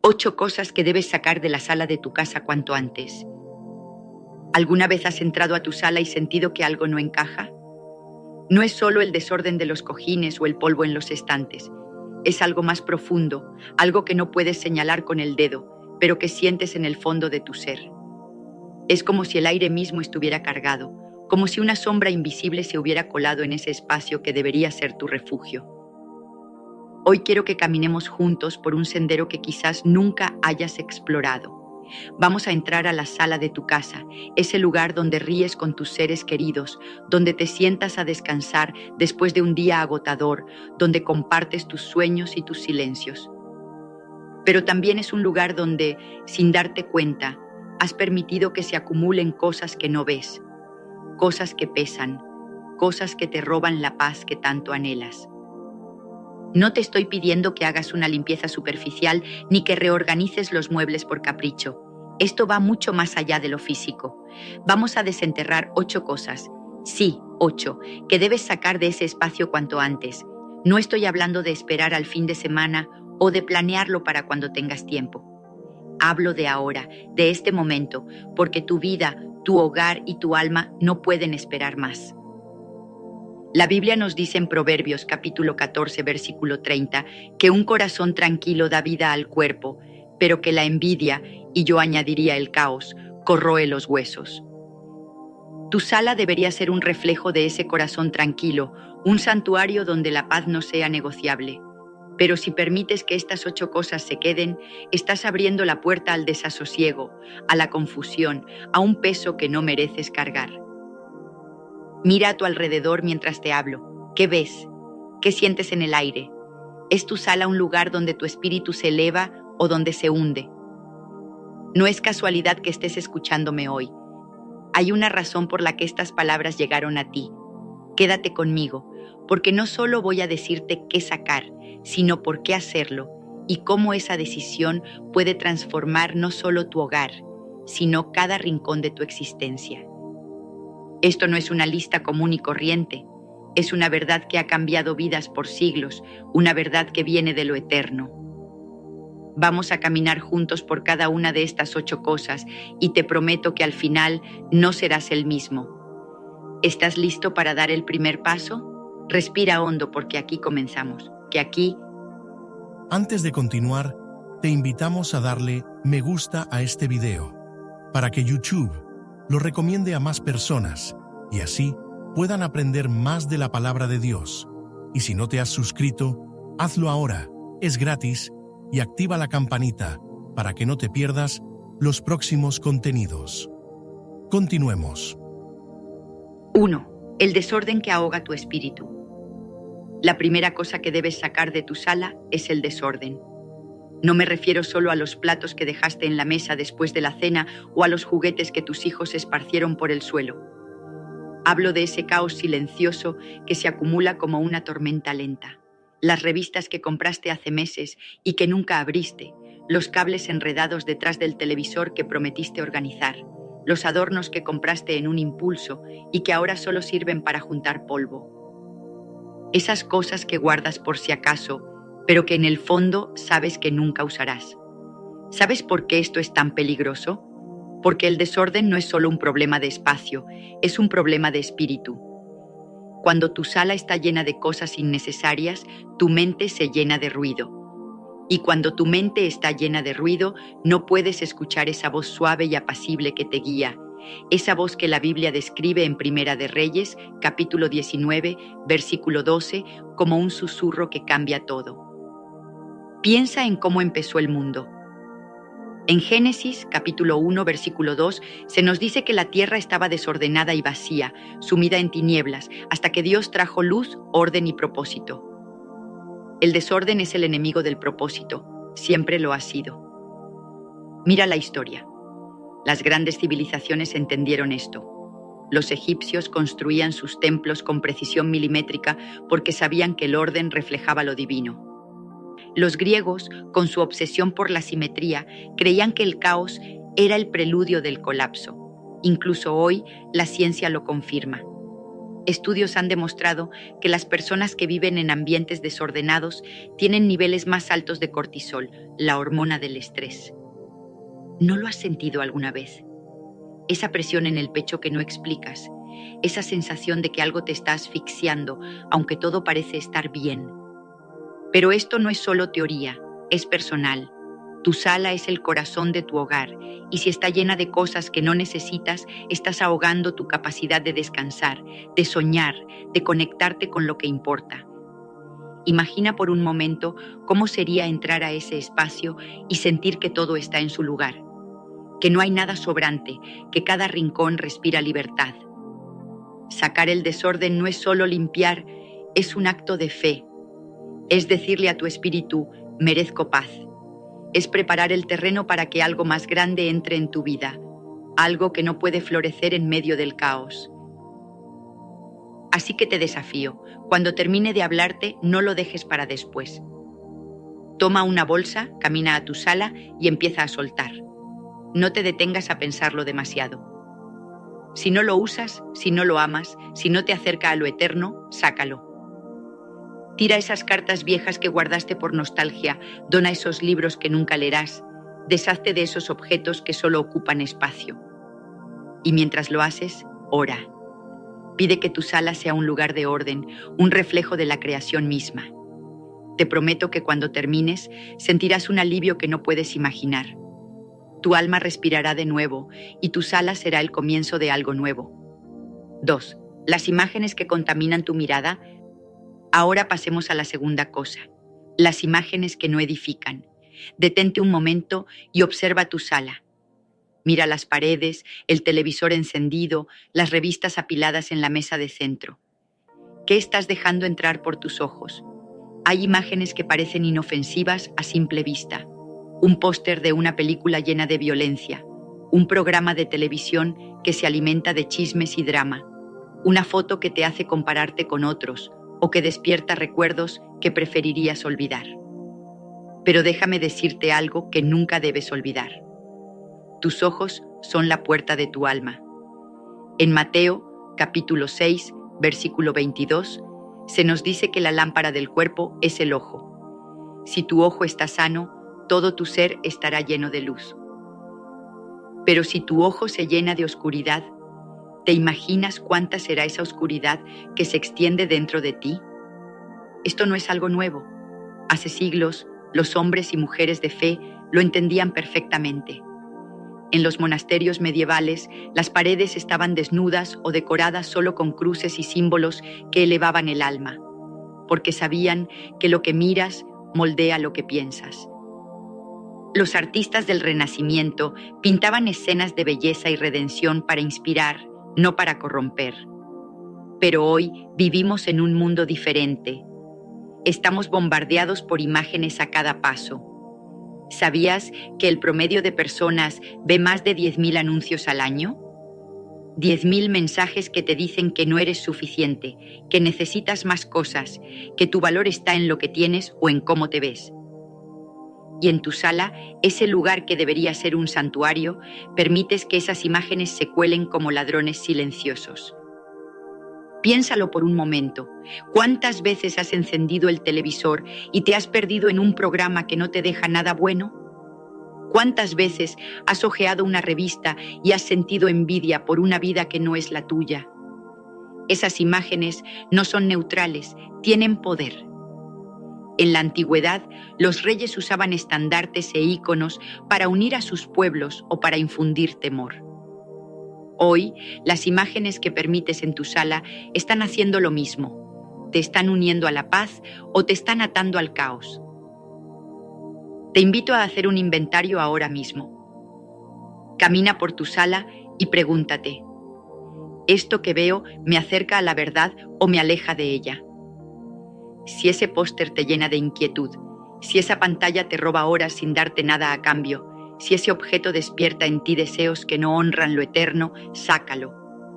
8 cosas que debes sacar de la sala de tu casa cuanto antes. ¿Alguna vez has entrado a tu sala y sentido que algo no encaja? No es solo el desorden de los cojines o el polvo en los estantes. Es algo más profundo, algo que no puedes señalar con el dedo, pero que sientes en el fondo de tu ser. Es como si el aire mismo estuviera cargado, como si una sombra invisible se hubiera colado en ese espacio que debería ser tu refugio. Hoy quiero que caminemos juntos por un sendero que quizás nunca hayas explorado. Vamos a entrar a la sala de tu casa, ese lugar donde ríes con tus seres queridos, donde te sientas a descansar después de un día agotador, donde compartes tus sueños y tus silencios. Pero también es un lugar donde, sin darte cuenta, has permitido que se acumulen cosas que no ves, cosas que pesan, cosas que te roban la paz que tanto anhelas. No te estoy pidiendo que hagas una limpieza superficial ni que reorganices los muebles por capricho. Esto va mucho más allá de lo físico. Vamos a desenterrar 8 cosas. Sí, 8, que debes sacar de ese espacio cuanto antes. No estoy hablando de esperar al fin de semana o de planearlo para cuando tengas tiempo. Hablo de ahora, de este momento, porque tu vida, tu hogar y tu alma no pueden esperar más. La Biblia nos dice en Proverbios capítulo 14, versículo 30, que un corazón tranquilo da vida al cuerpo, pero que la envidia, y yo añadiría el caos, corroe los huesos. Tu sala debería ser un reflejo de ese corazón tranquilo, un santuario donde la paz no sea negociable. Pero si permites que estas 8 cosas se queden, estás abriendo la puerta al desasosiego, a la confusión, a un peso que no mereces cargar. Mira a tu alrededor mientras te hablo. ¿Qué ves? ¿Qué sientes en el aire? ¿Es tu sala un lugar donde tu espíritu se eleva o donde se hunde? No es casualidad que estés escuchándome hoy. Hay una razón por la que estas palabras llegaron a ti. Quédate conmigo, porque no solo voy a decirte qué sacar, sino por qué hacerlo y cómo esa decisión puede transformar no solo tu hogar, sino cada rincón de tu existencia. Esto no es una lista común y corriente, es una verdad que ha cambiado vidas por siglos, una verdad que viene de lo eterno. Vamos a caminar juntos por cada una de estas 8 cosas y te prometo que al final no serás el mismo. ¿Estás listo para dar el primer paso? Respira hondo porque aquí comenzamos, Antes de continuar, te invitamos a darle me gusta a este video, para que YouTube lo recomiende a más personas y así puedan aprender más de la palabra de Dios. Y si no te has suscrito, hazlo ahora, es gratis, y activa la campanita para que no te pierdas los próximos contenidos. Continuemos. 1. El desorden que ahoga tu espíritu. La primera cosa que debes sacar de tu sala es el desorden. No me refiero solo a los platos que dejaste en la mesa después de la cena o a los juguetes que tus hijos esparcieron por el suelo. Hablo de ese caos silencioso que se acumula como una tormenta lenta. Las revistas que compraste hace meses y que nunca abriste, los cables enredados detrás del televisor que prometiste organizar, los adornos que compraste en un impulso y que ahora solo sirven para juntar polvo. Esas cosas que guardas por si acaso, pero que en el fondo sabes que nunca usarás. ¿Sabes por qué esto es tan peligroso? Porque el desorden no es solo un problema de espacio, es un problema de espíritu. Cuando tu sala está llena de cosas innecesarias, tu mente se llena de ruido. Y cuando tu mente está llena de ruido, no puedes escuchar esa voz suave y apacible que te guía, esa voz que la Biblia describe en Primera de Reyes, capítulo 19, versículo 12, como un susurro que cambia todo. Piensa en cómo empezó el mundo. En Génesis, capítulo 1, versículo 2, se nos dice que la tierra estaba desordenada y vacía, sumida en tinieblas, hasta que Dios trajo luz, orden y propósito. El desorden es el enemigo del propósito, siempre lo ha sido. Mira la historia. Las grandes civilizaciones entendieron esto. Los egipcios construían sus templos con precisión milimétrica porque sabían que el orden reflejaba lo divino. Los griegos, con su obsesión por la simetría, creían que el caos era el preludio del colapso. Incluso hoy, la ciencia lo confirma. Estudios han demostrado que las personas que viven en ambientes desordenados tienen niveles más altos de cortisol, la hormona del estrés. ¿No lo has sentido alguna vez? Esa presión en el pecho que no explicas, esa sensación de que algo te está asfixiando, aunque todo parece estar bien. Pero esto no es solo teoría, es personal. Tu sala es el corazón de tu hogar, y si está llena de cosas que no necesitas, estás ahogando tu capacidad de descansar, de soñar, de conectarte con lo que importa. Imagina por un momento cómo sería entrar a ese espacio y sentir que todo está en su lugar, que no hay nada sobrante, que cada rincón respira libertad. Sacar el desorden no es solo limpiar, es un acto de fe. Es decirle a tu espíritu, merezco paz. Es preparar el terreno para que algo más grande entre en tu vida, algo que no puede florecer en medio del caos. Así que te desafío, cuando termine de hablarte, no lo dejes para después. Toma una bolsa, camina a tu sala y empieza a soltar. No te detengas a pensarlo demasiado. Si no lo usas, si no lo amas, si no te acerca a lo eterno, sácalo. Tira esas cartas viejas que guardaste por nostalgia, dona esos libros que nunca leerás, deshazte de esos objetos que solo ocupan espacio. Y mientras lo haces, ora. Pide que tu sala sea un lugar de orden, un reflejo de la creación misma. Te prometo que cuando termines, sentirás un alivio que no puedes imaginar. Tu alma respirará de nuevo y tu sala será el comienzo de algo nuevo. 2. Las imágenes que contaminan tu mirada. Ahora pasemos a la segunda cosa, las imágenes que no edifican. Detente un momento y observa tu sala. Mira las paredes, el televisor encendido, las revistas apiladas en la mesa de centro. ¿Qué estás dejando entrar por tus ojos? Hay imágenes que parecen inofensivas a simple vista. Un póster de una película llena de violencia, un programa de televisión que se alimenta de chismes y drama, una foto que te hace compararte con otros, o que despierta recuerdos que preferirías olvidar. Pero déjame decirte algo que nunca debes olvidar. Tus ojos son la puerta de tu alma. En Mateo, capítulo 6, versículo 22, se nos dice que la lámpara del cuerpo es el ojo. Si tu ojo está sano, todo tu ser estará lleno de luz. Pero si tu ojo se llena de oscuridad, ¿te imaginas cuánta será esa oscuridad que se extiende dentro de ti? Esto no es algo nuevo. Hace siglos, los hombres y mujeres de fe lo entendían perfectamente. En los monasterios medievales, las paredes estaban desnudas o decoradas solo con cruces y símbolos que elevaban el alma, porque sabían que lo que miras moldea lo que piensas. Los artistas del Renacimiento pintaban escenas de belleza y redención para inspirar, no para corromper. Pero hoy vivimos en un mundo diferente. Estamos bombardeados por imágenes a cada paso. ¿Sabías que el promedio de personas ve más de 10.000 anuncios al año? 10.000 mensajes que te dicen que no eres suficiente, que necesitas más cosas, que tu valor está en lo que tienes o en cómo te ves. Y en tu sala, ese lugar que debería ser un santuario, permites que esas imágenes se cuelen como ladrones silenciosos. Piénsalo por un momento. ¿Cuántas veces has encendido el televisor y te has perdido en un programa que no te deja nada bueno? ¿Cuántas veces has hojeado una revista y has sentido envidia por una vida que no es la tuya? Esas imágenes no son neutrales, tienen poder. En la antigüedad, los reyes usaban estandartes e íconos para unir a sus pueblos o para infundir temor. Hoy, las imágenes que permites en tu sala están haciendo lo mismo. Te están uniendo a la paz o te están atando al caos. Te invito a hacer un inventario ahora mismo. Camina por tu sala y pregúntate, ¿esto que veo me acerca a la verdad o me aleja de ella? Si ese póster te llena de inquietud, si esa pantalla te roba horas sin darte nada a cambio, si ese objeto despierta en ti deseos que no honran lo eterno, sácalo.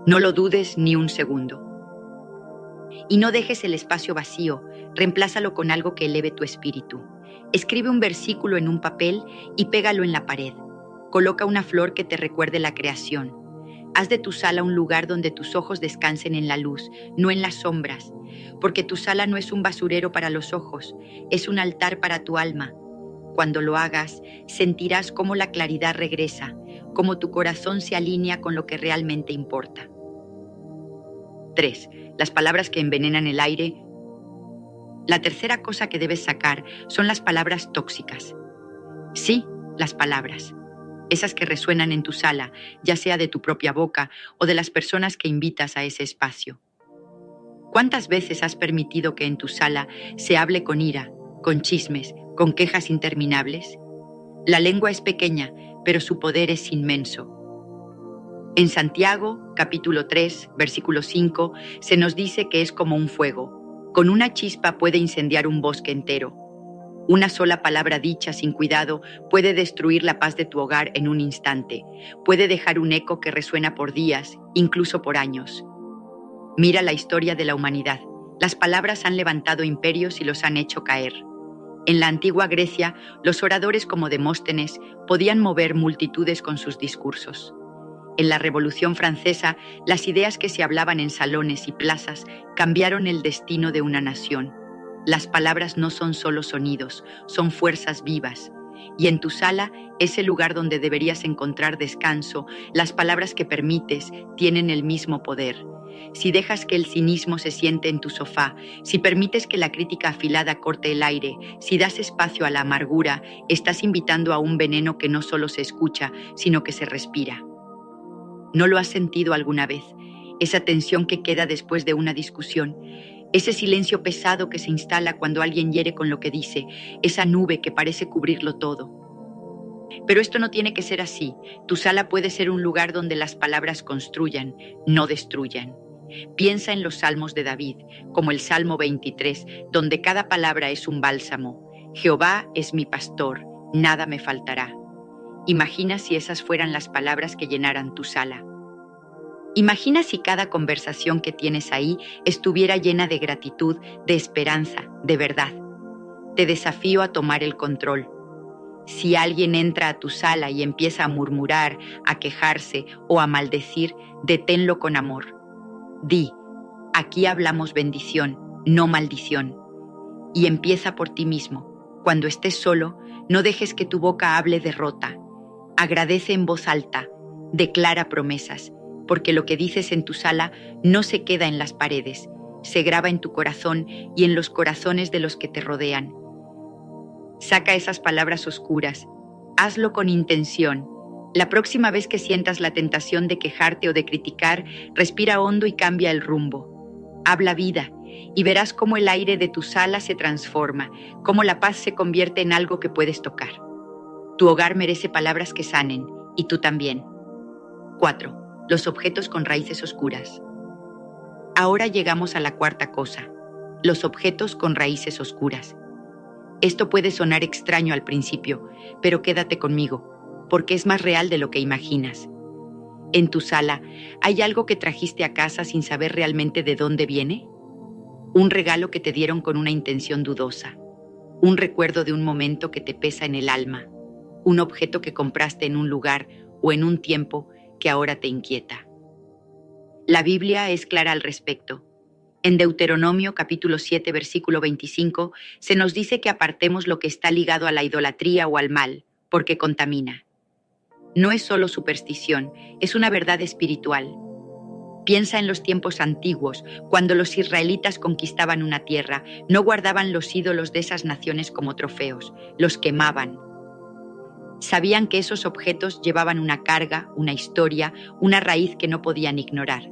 No lo dudes ni un segundo. Y no dejes el espacio vacío, reemplázalo con algo que eleve tu espíritu. Escribe un versículo en un papel y pégalo en la pared. Coloca una flor que te recuerde la creación. Haz de tu sala un lugar donde tus ojos descansen en la luz, no en las sombras, porque tu sala no es un basurero para los ojos, es un altar para tu alma. Cuando lo hagas, sentirás cómo la claridad regresa, cómo tu corazón se alinea con lo que realmente importa. 3. Las palabras que envenenan el aire. La tercera cosa que debes sacar son las palabras tóxicas. Sí, las palabras. Esas que resuenan en tu sala, ya sea de tu propia boca o de las personas que invitas a ese espacio. ¿Cuántas veces has permitido que en tu sala se hable con ira, con chismes, con quejas interminables? La lengua es pequeña, pero su poder es inmenso. En Santiago, capítulo 3, versículo 5, se nos dice que es como un fuego. Con una chispa puede incendiar un bosque entero. Una sola palabra dicha sin cuidado puede destruir la paz de tu hogar en un instante. Puede dejar un eco que resuena por días, incluso por años. Mira la historia de la humanidad. Las palabras han levantado imperios y los han hecho caer. En la antigua Grecia, los oradores como Demóstenes podían mover multitudes con sus discursos. En la Revolución Francesa, las ideas que se hablaban en salones y plazas cambiaron el destino de una nación. Las palabras no son solo sonidos, son fuerzas vivas. Y en tu sala, ese lugar donde deberías encontrar descanso, las palabras que permites tienen el mismo poder. Si dejas que el cinismo se siente en tu sofá, si permites que la crítica afilada corte el aire, si das espacio a la amargura, estás invitando a un veneno que no solo se escucha, sino que se respira. ¿No lo has sentido alguna vez? Esa tensión que queda después de una discusión, ese silencio pesado que se instala cuando alguien hiere con lo que dice, esa nube que parece cubrirlo todo. Pero esto no tiene que ser así. Tu sala puede ser un lugar donde las palabras construyan, no destruyan. Piensa en los salmos de David, como el Salmo 23, donde cada palabra es un bálsamo. Jehová es mi pastor, nada me faltará. Imagina si esas fueran las palabras que llenaran tu sala. Imagina si cada conversación que tienes ahí estuviera llena de gratitud, de esperanza, de verdad. Te desafío a tomar el control. Si alguien entra a tu sala y empieza a murmurar, a quejarse o a maldecir, deténlo con amor. Di, aquí hablamos bendición, no maldición. Y empieza por ti mismo. Cuando estés solo, no dejes que tu boca hable derrota. Agradece en voz alta, declara promesas, porque lo que dices en tu sala no se queda en las paredes, se graba en tu corazón y en los corazones de los que te rodean. Saca esas palabras oscuras, hazlo con intención. La próxima vez que sientas la tentación de quejarte o de criticar, respira hondo y cambia el rumbo. Habla vida y verás cómo el aire de tu sala se transforma, cómo la paz se convierte en algo que puedes tocar. Tu hogar merece palabras que sanen, y tú también. 4. Los objetos con raíces oscuras. Ahora llegamos a la cuarta cosa, los objetos con raíces oscuras. Esto puede sonar extraño al principio, pero quédate conmigo, porque es más real de lo que imaginas. En tu sala, ¿hay algo que trajiste a casa sin saber realmente de dónde viene? Un regalo que te dieron con una intención dudosa, un recuerdo de un momento que te pesa en el alma, un objeto que compraste en un lugar o en un tiempo que ahora te inquieta. La Biblia es clara al respecto. En Deuteronomio capítulo 7, versículo 25, se nos dice que apartemos lo que está ligado a la idolatría o al mal, porque contamina. No es solo superstición, es una verdad espiritual. Piensa en los tiempos antiguos, cuando los israelitas conquistaban una tierra, no guardaban los ídolos de esas naciones como trofeos, los quemaban. Sabían que esos objetos llevaban una carga, una historia, una raíz que no podían ignorar.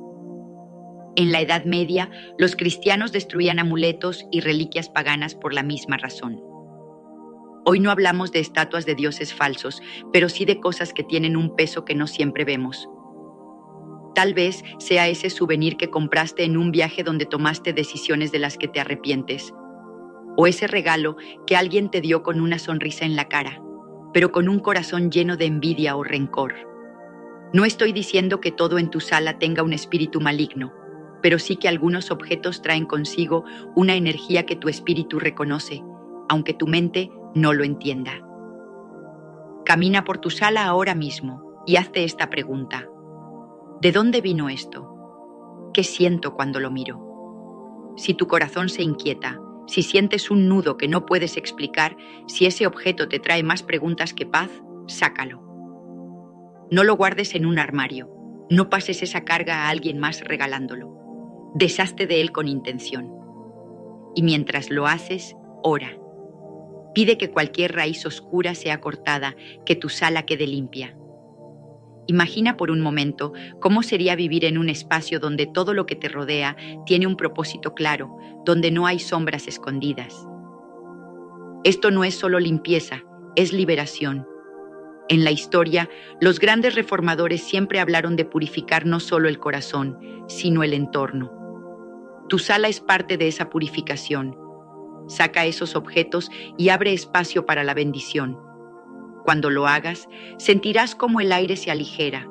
En la Edad Media, los cristianos destruían amuletos y reliquias paganas por la misma razón. Hoy no hablamos de estatuas de dioses falsos, pero sí de cosas que tienen un peso que no siempre vemos. Tal vez sea ese souvenir que compraste en un viaje donde tomaste decisiones de las que te arrepientes. O ese regalo que alguien te dio con una sonrisa en la cara, pero con un corazón lleno de envidia o rencor. No estoy diciendo que todo en tu sala tenga un espíritu maligno, pero sí que algunos objetos traen consigo una energía que tu espíritu reconoce, aunque tu mente no lo entienda. Camina por tu sala ahora mismo y hazte esta pregunta. ¿De dónde vino esto? ¿Qué siento cuando lo miro? Si tu corazón se inquieta, si sientes un nudo que no puedes explicar, si ese objeto te trae más preguntas que paz, sácalo. No lo guardes en un armario. No pases esa carga a alguien más regalándolo. Deshazte de él con intención. Y mientras lo haces, ora. Pide que cualquier raíz oscura sea cortada, que tu sala quede limpia. Imagina por un momento cómo sería vivir en un espacio donde todo lo que te rodea tiene un propósito claro, donde no hay sombras escondidas. Esto no es solo limpieza, es liberación. En la historia, los grandes reformadores siempre hablaron de purificar no solo el corazón, sino el entorno. Tu sala es parte de esa purificación. Saca esos objetos y abre espacio para la bendición. Cuando lo hagas, sentirás cómo el aire se aligera,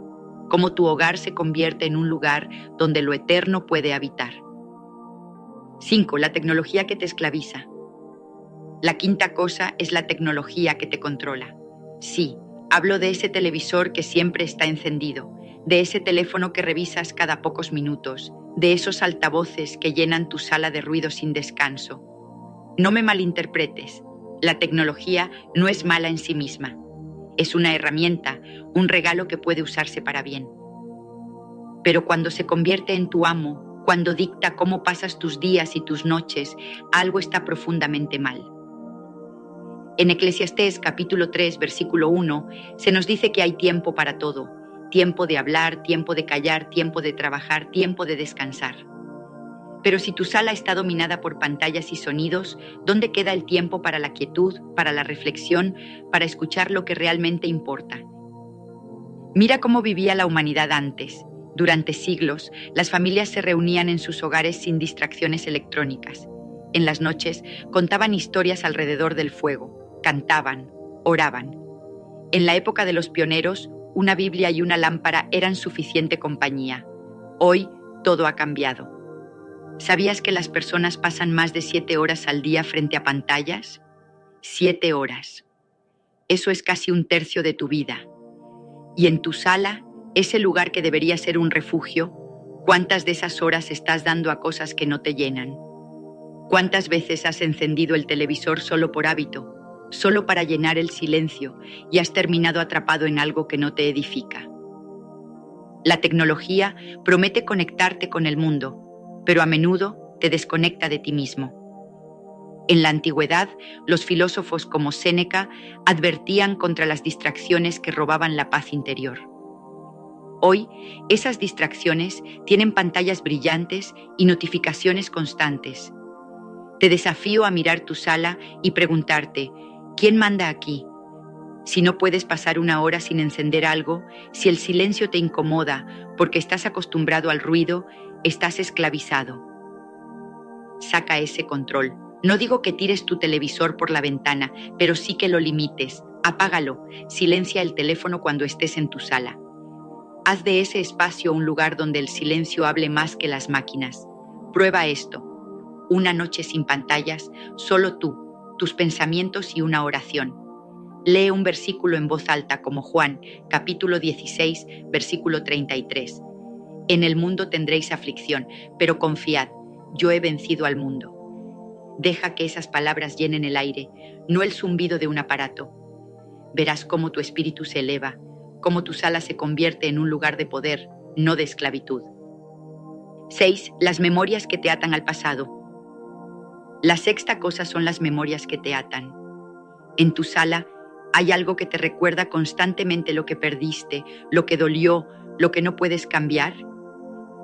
cómo tu hogar se convierte en un lugar donde lo eterno puede habitar. 5. La tecnología que te esclaviza. La quinta cosa es la tecnología que te controla. Sí, hablo de ese televisor que siempre está encendido, de ese teléfono que revisas cada pocos minutos, de esos altavoces que llenan tu sala de ruido sin descanso. No me malinterpretes, la tecnología no es mala en sí misma. Es una herramienta, un regalo que puede usarse para bien. Pero cuando se convierte en tu amo, cuando dicta cómo pasas tus días y tus noches, algo está profundamente mal. En Eclesiastés capítulo 3, versículo 1, se nos dice que hay tiempo para todo. Tiempo de hablar, tiempo de callar, tiempo de trabajar, tiempo de descansar. Pero si tu sala está dominada por pantallas y sonidos, ¿dónde queda el tiempo para la quietud, para la reflexión, para escuchar lo que realmente importa? Mira cómo vivía la humanidad antes. Durante siglos, las familias se reunían en sus hogares sin distracciones electrónicas. En las noches, contaban historias alrededor del fuego, cantaban, oraban. En la época de los pioneros, una Biblia y una lámpara eran suficiente compañía. Hoy, todo ha cambiado. ¿Sabías que las personas pasan más de 7 horas al día frente a pantallas? 7 horas. Eso es casi un tercio de tu vida. Y en tu sala, ese lugar que debería ser un refugio, ¿cuántas de esas horas estás dando a cosas que no te llenan? ¿Cuántas veces has encendido el televisor solo por hábito, solo para llenar el silencio y has terminado atrapado en algo que no te edifica? La tecnología promete conectarte con el mundo, pero a menudo te desconecta de ti mismo. En la antigüedad, los filósofos como Séneca advertían contra las distracciones que robaban la paz interior. Hoy, esas distracciones tienen pantallas brillantes y notificaciones constantes. Te desafío a mirar tu sala y preguntarte, ¿quién manda aquí? Si no puedes pasar una hora sin encender algo, si el silencio te incomoda porque estás acostumbrado al ruido, estás esclavizado. Saca ese control. No digo que tires tu televisor por la ventana, pero sí que lo limites. Apágalo. Silencia el teléfono cuando estés en tu sala. Haz de ese espacio un lugar donde el silencio hable más que las máquinas. Prueba esto. Una noche sin pantallas, solo tú, tus pensamientos y una oración. Lee un versículo en voz alta como Juan, capítulo 16, versículo 33. En el mundo tendréis aflicción, pero confiad, yo he vencido al mundo. Deja que esas palabras llenen el aire, no el zumbido de un aparato. Verás cómo tu espíritu se eleva, cómo tu sala se convierte en un lugar de poder, no de esclavitud. 6. Las memorias que te atan al pasado. La sexta cosa son las memorias que te atan. En tu sala hay algo que te recuerda constantemente lo que perdiste, lo que dolió, lo que no puedes cambiar.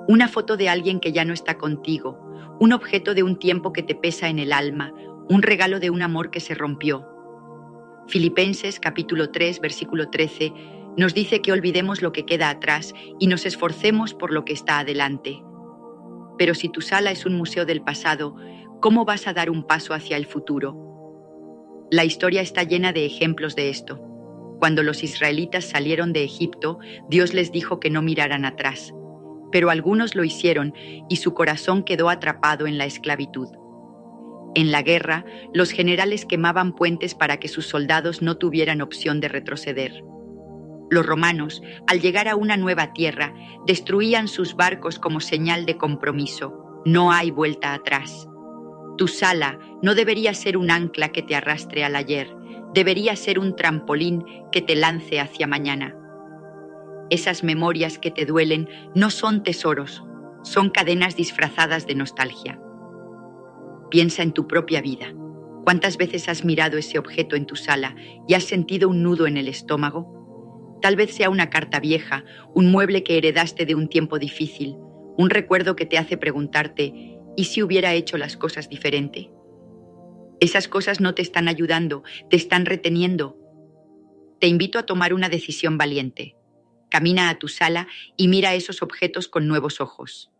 Una foto de alguien que ya no está contigo, un objeto de un tiempo que te pesa en el alma, un regalo de un amor que se rompió. Filipenses capítulo 3, versículo 13, nos dice que olvidemos lo que queda atrás y nos esforcemos por lo que está adelante. Pero si tu sala es un museo del pasado, ¿cómo vas a dar un paso hacia el futuro? La historia está llena de ejemplos de esto. Cuando los israelitas salieron de Egipto, Dios les dijo que no miraran atrás. Pero algunos lo hicieron y su corazón quedó atrapado en la esclavitud. En la guerra, los generales quemaban puentes para que sus soldados no tuvieran opción de retroceder. Los romanos, al llegar a una nueva tierra, destruían sus barcos como señal de compromiso. No hay vuelta atrás. Tu sala no debería ser un ancla que te arrastre al ayer, debería ser un trampolín que te lance hacia mañana. Esas memorias que te duelen no son tesoros, son cadenas disfrazadas de nostalgia. Piensa en tu propia vida. ¿Cuántas veces has mirado ese objeto en tu sala y has sentido un nudo en el estómago? Tal vez sea una carta vieja, un mueble que heredaste de un tiempo difícil, un recuerdo que te hace preguntarte, ¿y si hubiera hecho las cosas diferente? Esas cosas no te están ayudando, te están reteniendo. Te invito a tomar una decisión valiente. Camina a tu sala y mira esos objetos con nuevos ojos.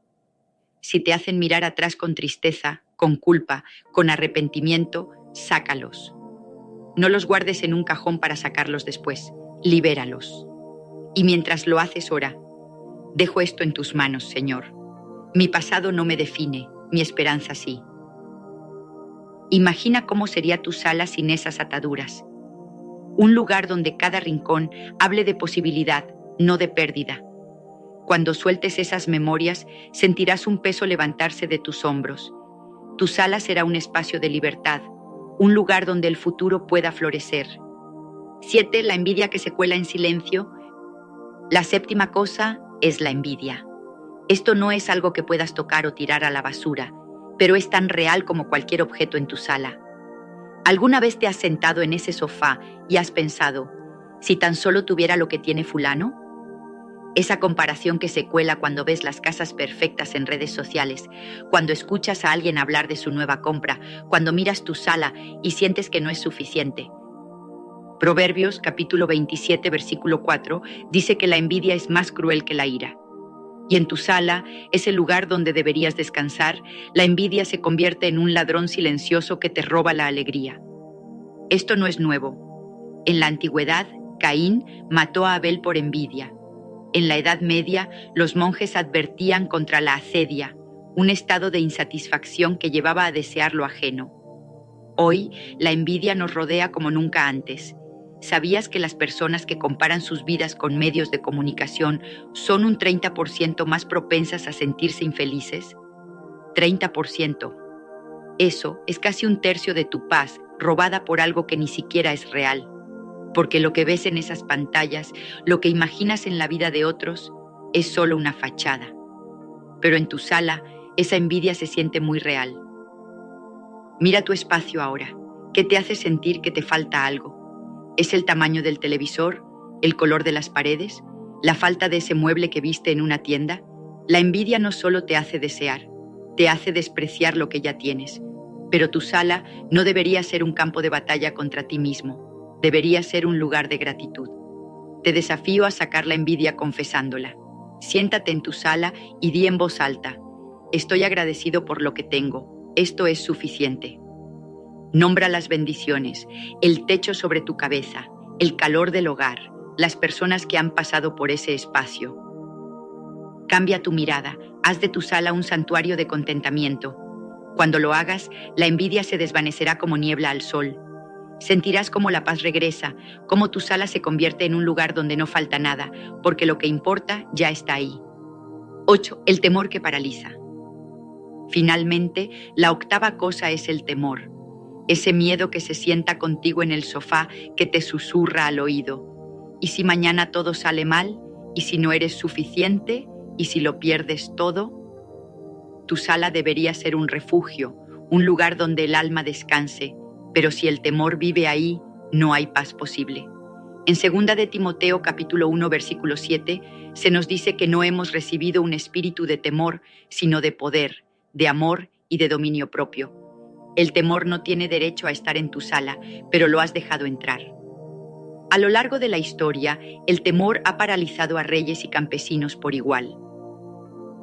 Si te hacen mirar atrás con tristeza, con culpa, con arrepentimiento, sácalos. No los guardes en un cajón para sacarlos después. Libéralos. Y mientras lo haces, ora. Dejo esto en tus manos, Señor. Mi pasado no me define, mi esperanza sí. Imagina cómo sería tu sala sin esas ataduras. Un lugar donde cada rincón hable de posibilidad, no de pérdida. Cuando sueltes esas memorias, sentirás un peso levantarse de tus hombros. Tu sala será un espacio de libertad, un lugar donde el futuro pueda florecer. 7. La envidia que se cuela en silencio. La séptima cosa es la envidia. Esto no es algo que puedas tocar o tirar a la basura, pero es tan real como cualquier objeto en tu sala. ¿Alguna vez te has sentado en ese sofá y has pensado, si tan solo tuviera lo que tiene fulano? Esa comparación que se cuela cuando ves las casas perfectas en redes sociales, cuando escuchas a alguien hablar de su nueva compra, cuando miras tu sala y sientes que no es suficiente. Proverbios capítulo 27, versículo 4, dice que la envidia es más cruel que la ira. Y en tu sala, ese lugar donde deberías descansar, la envidia se convierte en un ladrón silencioso que te roba la alegría. Esto no es nuevo. En la antigüedad, Caín mató a Abel por envidia. En la Edad Media, los monjes advertían contra la acedia, un estado de insatisfacción que llevaba a desear lo ajeno. Hoy, la envidia nos rodea como nunca antes. ¿Sabías que las personas que comparan sus vidas con medios de comunicación son un 30% más propensas a sentirse infelices? 30%. Eso es casi un tercio de tu paz, robada por algo que ni siquiera es real. Porque lo que ves en esas pantallas, lo que imaginas en la vida de otros, es solo una fachada. Pero en tu sala, esa envidia se siente muy real. Mira tu espacio ahora. ¿Qué te hace sentir que te falta algo? ¿Es el tamaño del televisor? ¿El color de las paredes? ¿La falta de ese mueble que viste en una tienda? La envidia no solo te hace desear, te hace despreciar lo que ya tienes. Pero tu sala no debería ser un campo de batalla contra ti mismo. Debería ser un lugar de gratitud. Te desafío a sacar la envidia confesándola. Siéntate en tu sala y di en voz alta: estoy agradecido por lo que tengo. Esto es suficiente. Nombra las bendiciones, el techo sobre tu cabeza, el calor del hogar, las personas que han pasado por ese espacio. Cambia tu mirada, haz de tu sala un santuario de contentamiento. Cuando lo hagas, la envidia se desvanecerá como niebla al sol. Sentirás cómo la paz regresa, cómo tu sala se convierte en un lugar donde no falta nada, porque lo que importa ya está ahí. 8. El temor que paraliza. Finalmente, la octava cosa es el temor. Ese miedo que se sienta contigo en el sofá, que te susurra al oído. ¿Y si mañana todo sale mal? ¿Y si no eres suficiente? ¿Y si lo pierdes todo? Tu sala debería ser un refugio, un lugar donde el alma descanse, pero si el temor vive ahí, no hay paz posible. En 2 de Timoteo capítulo 1 versículo 7 se nos dice que no hemos recibido un espíritu de temor, sino de poder, de amor y de dominio propio. El temor no tiene derecho a estar en tu sala, pero lo has dejado entrar. A lo largo de la historia, el temor ha paralizado a reyes y campesinos por igual.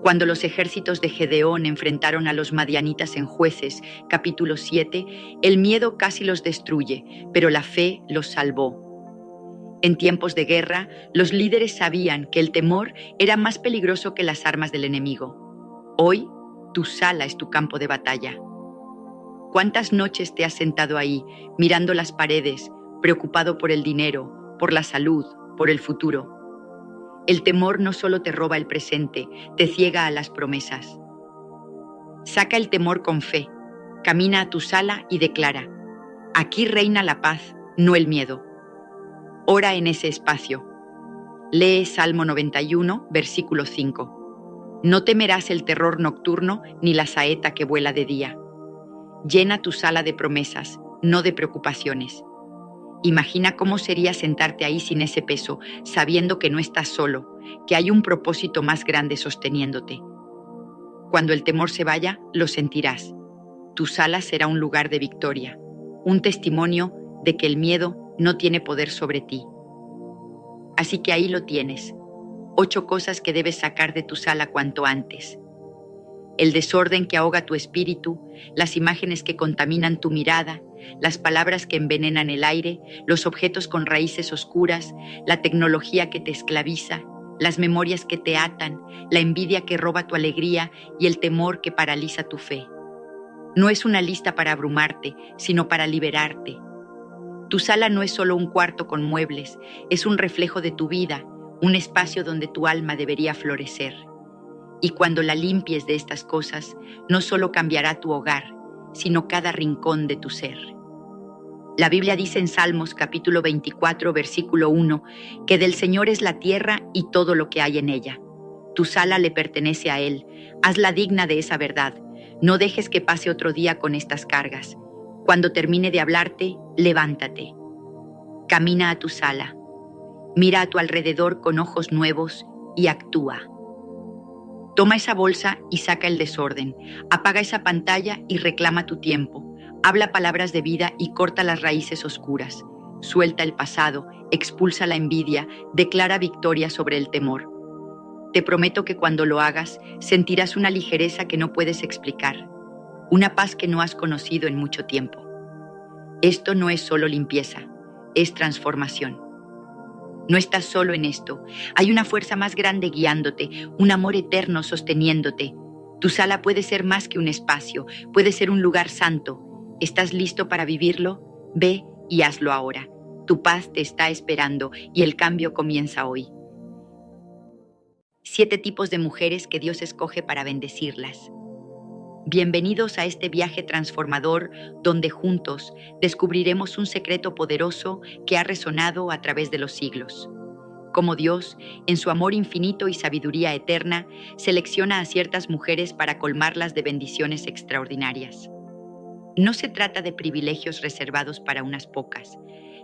Cuando los ejércitos de Gedeón enfrentaron a los madianitas en Jueces, capítulo 7, el miedo casi los destruye, pero la fe los salvó. En tiempos de guerra, los líderes sabían que el temor era más peligroso que las armas del enemigo. Hoy, tu sala es tu campo de batalla. ¿Cuántas noches te has sentado ahí, mirando las paredes, preocupado por el dinero, por la salud, por el futuro. El temor no solo te roba el presente, te ciega a las promesas. Saca el temor con fe, camina a tu sala y declara: aquí reina la paz, no el miedo. Ora en ese espacio. Lee Salmo 91, versículo 5. No temerás el terror nocturno ni la saeta que vuela de día. Llena tu sala de promesas, no de preocupaciones. Imagina cómo sería sentarte ahí sin ese peso, sabiendo que no estás solo, que hay un propósito más grande sosteniéndote. Cuando el temor se vaya, lo sentirás. Tu sala será un lugar de victoria, un testimonio de que el miedo no tiene poder sobre ti. Así que ahí lo tienes. 8 cosas que debes sacar de tu sala cuanto antes. El desorden que ahoga tu espíritu, las imágenes que contaminan tu mirada, las palabras que envenenan el aire, los objetos con raíces oscuras, la tecnología que te esclaviza, las memorias que te atan, la envidia que roba tu alegría y el temor que paraliza tu fe. No es una lista para abrumarte, sino para liberarte. Tu sala no es solo un cuarto con muebles, es un reflejo de tu vida, un espacio donde tu alma debería florecer. Y cuando la limpies de estas cosas, no solo cambiará tu hogar, sino cada rincón de tu ser. La Biblia dice en Salmos capítulo 24, versículo 1, que del Señor es la tierra y todo lo que hay en ella. Tu sala le pertenece a Él, hazla digna de esa verdad. No dejes que pase otro día con estas cargas. Cuando termine de hablarte, levántate. Camina a tu sala. Mira a tu alrededor con ojos nuevos y actúa. Toma esa bolsa y saca el desorden. Apaga esa pantalla y reclama tu tiempo. Habla palabras de vida y corta las raíces oscuras. Suelta el pasado, expulsa la envidia, declara victoria sobre el temor. Te prometo que cuando lo hagas, sentirás una ligereza que no puedes explicar, una paz que no has conocido en mucho tiempo. Esto no es solo limpieza, es transformación. No estás solo en esto. Hay una fuerza más grande guiándote, un amor eterno sosteniéndote. Tu sala puede ser más que un espacio, puede ser un lugar santo. ¿Estás listo para vivirlo? Ve y hazlo ahora. Tu paz te está esperando y el cambio comienza hoy. 7 tipos de mujeres que Dios escoge para bendecirlas. Bienvenidos a este viaje transformador donde juntos descubriremos un secreto poderoso que ha resonado a través de los siglos. Cómo Dios, en su amor infinito y sabiduría eterna, selecciona a ciertas mujeres para colmarlas de bendiciones extraordinarias. No se trata de privilegios reservados para unas pocas,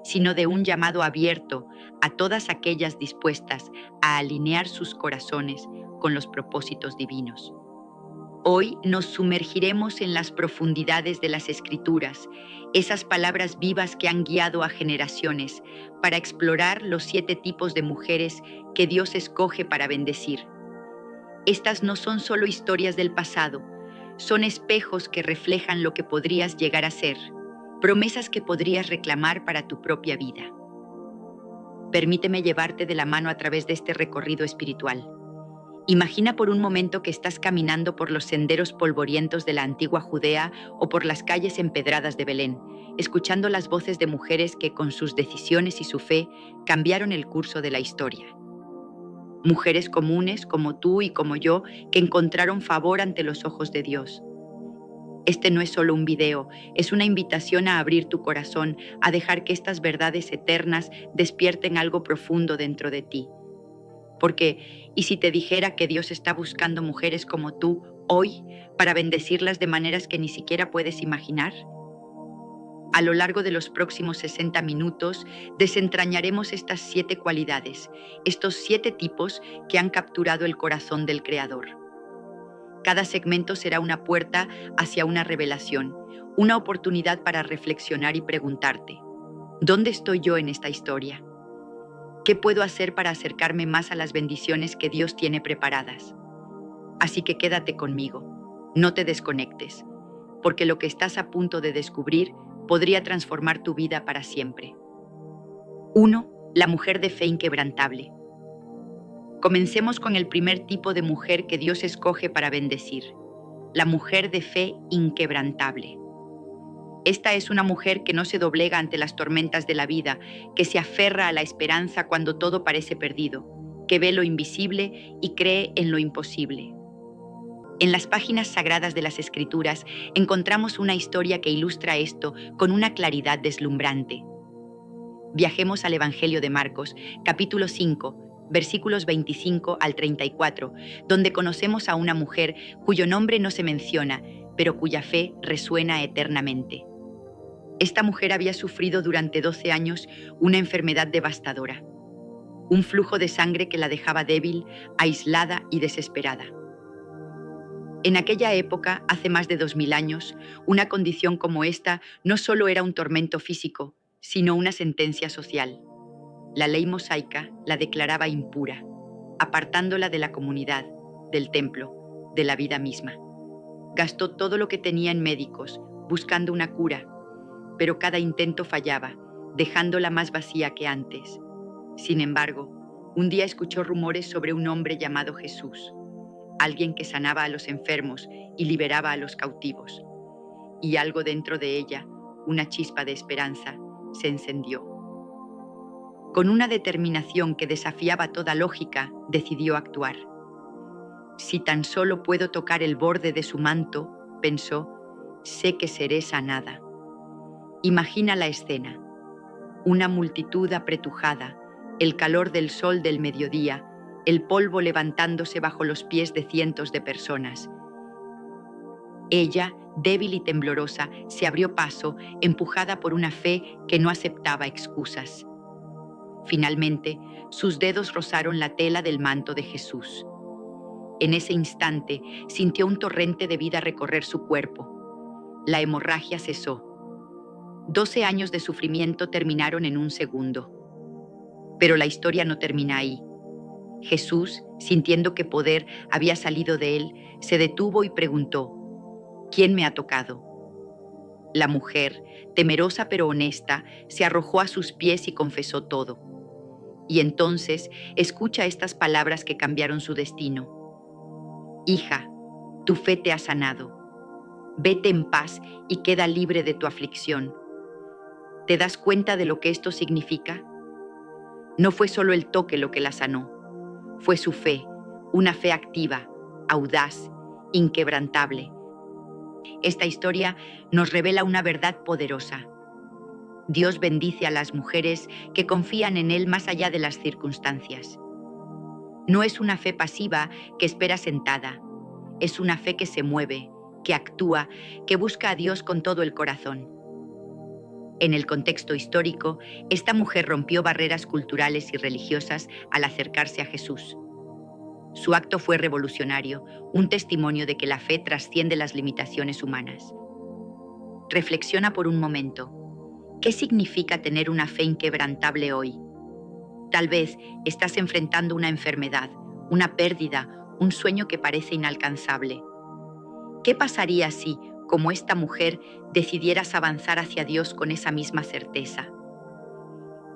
sino de un llamado abierto a todas aquellas dispuestas a alinear sus corazones con los propósitos divinos. Hoy nos sumergiremos en las profundidades de las Escrituras, esas palabras vivas que han guiado a generaciones, para explorar los 7 tipos de mujeres que Dios escoge para bendecir. Estas no son solo historias del pasado, son espejos que reflejan lo que podrías llegar a ser, promesas que podrías reclamar para tu propia vida. Permíteme llevarte de la mano a través de este recorrido espiritual. Imagina por un momento que estás caminando por los senderos polvorientos de la antigua Judea o por las calles empedradas de Belén, escuchando las voces de mujeres que con sus decisiones y su fe cambiaron el curso de la historia. Mujeres comunes como tú y como yo que encontraron favor ante los ojos de Dios. Este no es solo un video, es una invitación a abrir tu corazón, a dejar que estas verdades eternas despierten algo profundo dentro de ti. Porque, ¿y si te dijera que Dios está buscando mujeres como tú hoy para bendecirlas de maneras que ni siquiera puedes imaginar? A lo largo de los próximos 60 minutos desentrañaremos estas 7 cualidades, estos 7 tipos que han capturado el corazón del Creador. Cada segmento será una puerta hacia una revelación, una oportunidad para reflexionar y preguntarte, ¿dónde estoy yo en esta historia? ¿Qué puedo hacer para acercarme más a las bendiciones que Dios tiene preparadas? Así que quédate conmigo, no te desconectes, porque lo que estás a punto de descubrir podría transformar tu vida para siempre. 1. La mujer de fe inquebrantable. Comencemos con el primer tipo de mujer que Dios escoge para bendecir, la mujer de fe inquebrantable. Esta es una mujer que no se doblega ante las tormentas de la vida, que se aferra a la esperanza cuando todo parece perdido, que ve lo invisible y cree en lo imposible. En las páginas sagradas de las Escrituras encontramos una historia que ilustra esto con una claridad deslumbrante. Viajemos al Evangelio de Marcos, capítulo 5, versículos 25 al 34, donde conocemos a una mujer cuyo nombre no se menciona, pero cuya fe resuena eternamente. Esta mujer había sufrido durante 12 años una enfermedad devastadora, un flujo de sangre que la dejaba débil, aislada y desesperada. En aquella época, hace más de 2000 años, una condición como esta no solo era un tormento físico, sino una sentencia social. La ley mosaica la declaraba impura, apartándola de la comunidad, del templo, de la vida misma. Gastó todo lo que tenía en médicos, buscando una cura, pero cada intento fallaba, dejándola más vacía que antes. Sin embargo, un día escuchó rumores sobre un hombre llamado Jesús, alguien que sanaba a los enfermos y liberaba a los cautivos. Y algo dentro de ella, una chispa de esperanza, se encendió. Con una determinación que desafiaba toda lógica, decidió actuar. Si tan solo puedo tocar el borde de su manto, pensó, sé que seré sanada. Imagina la escena. Una multitud apretujada, el calor del sol del mediodía, el polvo levantándose bajo los pies de cientos de personas. Ella, débil y temblorosa, se abrió paso, empujada por una fe que no aceptaba excusas. Finalmente, sus dedos rozaron la tela del manto de Jesús. En ese instante, sintió un torrente de vida recorrer su cuerpo. La hemorragia cesó. 12 años de sufrimiento terminaron en un segundo. Pero la historia no termina ahí. Jesús, sintiendo que poder había salido de él, se detuvo y preguntó, ¿quién me ha tocado? La mujer, temerosa pero honesta, se arrojó a sus pies y confesó todo. Y entonces escucha estas palabras que cambiaron su destino. Hija, tu fe te ha sanado. Vete en paz y queda libre de tu aflicción. ¿Te das cuenta de lo que esto significa? No fue solo el toque lo que la sanó. Fue su fe, una fe activa, audaz, inquebrantable. Esta historia nos revela una verdad poderosa. Dios bendice a las mujeres que confían en Él más allá de las circunstancias. No es una fe pasiva que espera sentada, es una fe que se mueve, que actúa, que busca a Dios con todo el corazón. En el contexto histórico, esta mujer rompió barreras culturales y religiosas al acercarse a Jesús. Su acto fue revolucionario, un testimonio de que la fe trasciende las limitaciones humanas. Reflexiona por un momento. ¿Qué significa tener una fe inquebrantable hoy? Tal vez estás enfrentando una enfermedad, una pérdida, un sueño que parece inalcanzable. ¿Qué pasaría si, como esta mujer, decidieras avanzar hacia Dios con esa misma certeza?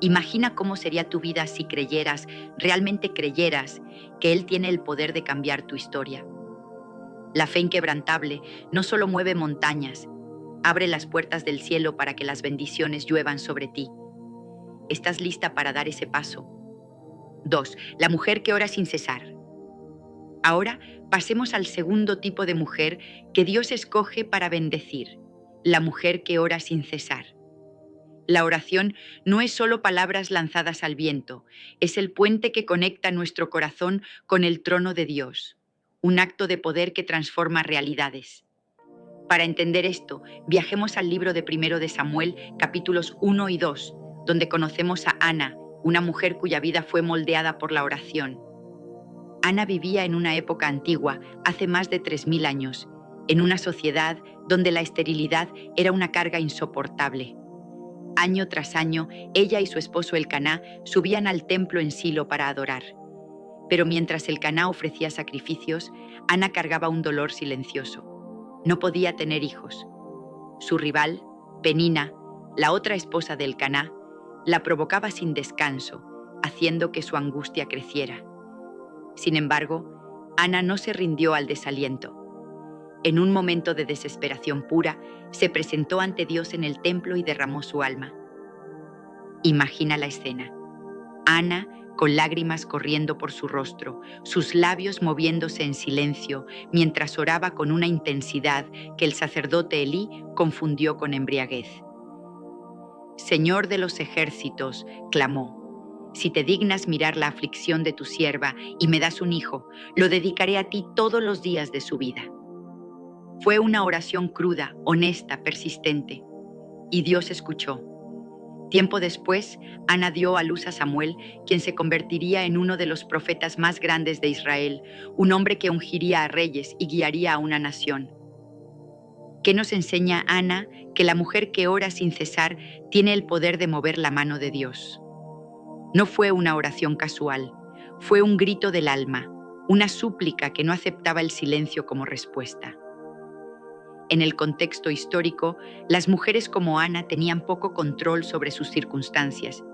Imagina cómo sería tu vida si creyeras, realmente creyeras, que Él tiene el poder de cambiar tu historia. La fe inquebrantable no solo mueve montañas, abre las puertas del cielo para que las bendiciones lluevan sobre ti. ¿Estás lista para dar ese paso? 2. La mujer que ora sin cesar. Ahora pasemos al segundo tipo de mujer que Dios escoge para bendecir, la mujer que ora sin cesar. La oración no es solo palabras lanzadas al viento, es el puente que conecta nuestro corazón con el trono de Dios, un acto de poder que transforma realidades. Para entender esto, viajemos al libro de 1 de Samuel, capítulos 1 y 2, donde conocemos a Ana, una mujer cuya vida fue moldeada por la oración. Ana vivía en una época antigua, hace más de 3000 años, en una sociedad donde la esterilidad era una carga insoportable. Año tras año, ella y su esposo Elcaná subían al templo en Silo para adorar. Pero mientras Elcaná ofrecía sacrificios, Ana cargaba un dolor silencioso. No podía tener hijos. Su rival, Penina, la otra esposa de Elcaná, la provocaba sin descanso, haciendo que su angustia creciera. Sin embargo, Ana no se rindió al desaliento. en un momento de desesperación pura, se presentó ante Dios en el templo y derramó su alma. Imagina la escena. Ana, con lágrimas corriendo por su rostro, sus labios moviéndose en silencio, mientras oraba con una intensidad que el sacerdote Elí confundió con embriaguez. «Señor de los ejércitos», clamó, «si te dignas mirar la aflicción de tu sierva y me das un hijo, lo dedicaré a ti todos los días de su vida». Fue una oración cruda, honesta, persistente, y Dios escuchó. Tiempo después, Ana dio a luz a Samuel, quien se convertiría en uno de los profetas más grandes de Israel, un hombre que ungiría a reyes y guiaría a una nación. ¿Qué nos enseña Ana? Que la mujer que ora sin cesar tiene el poder de mover la mano de Dios. No fue una oración casual, fue un grito del alma, una súplica que no aceptaba el silencio como respuesta. En el contexto histórico, las mujeres como Ana tenían poco control sobre sus circunstancias,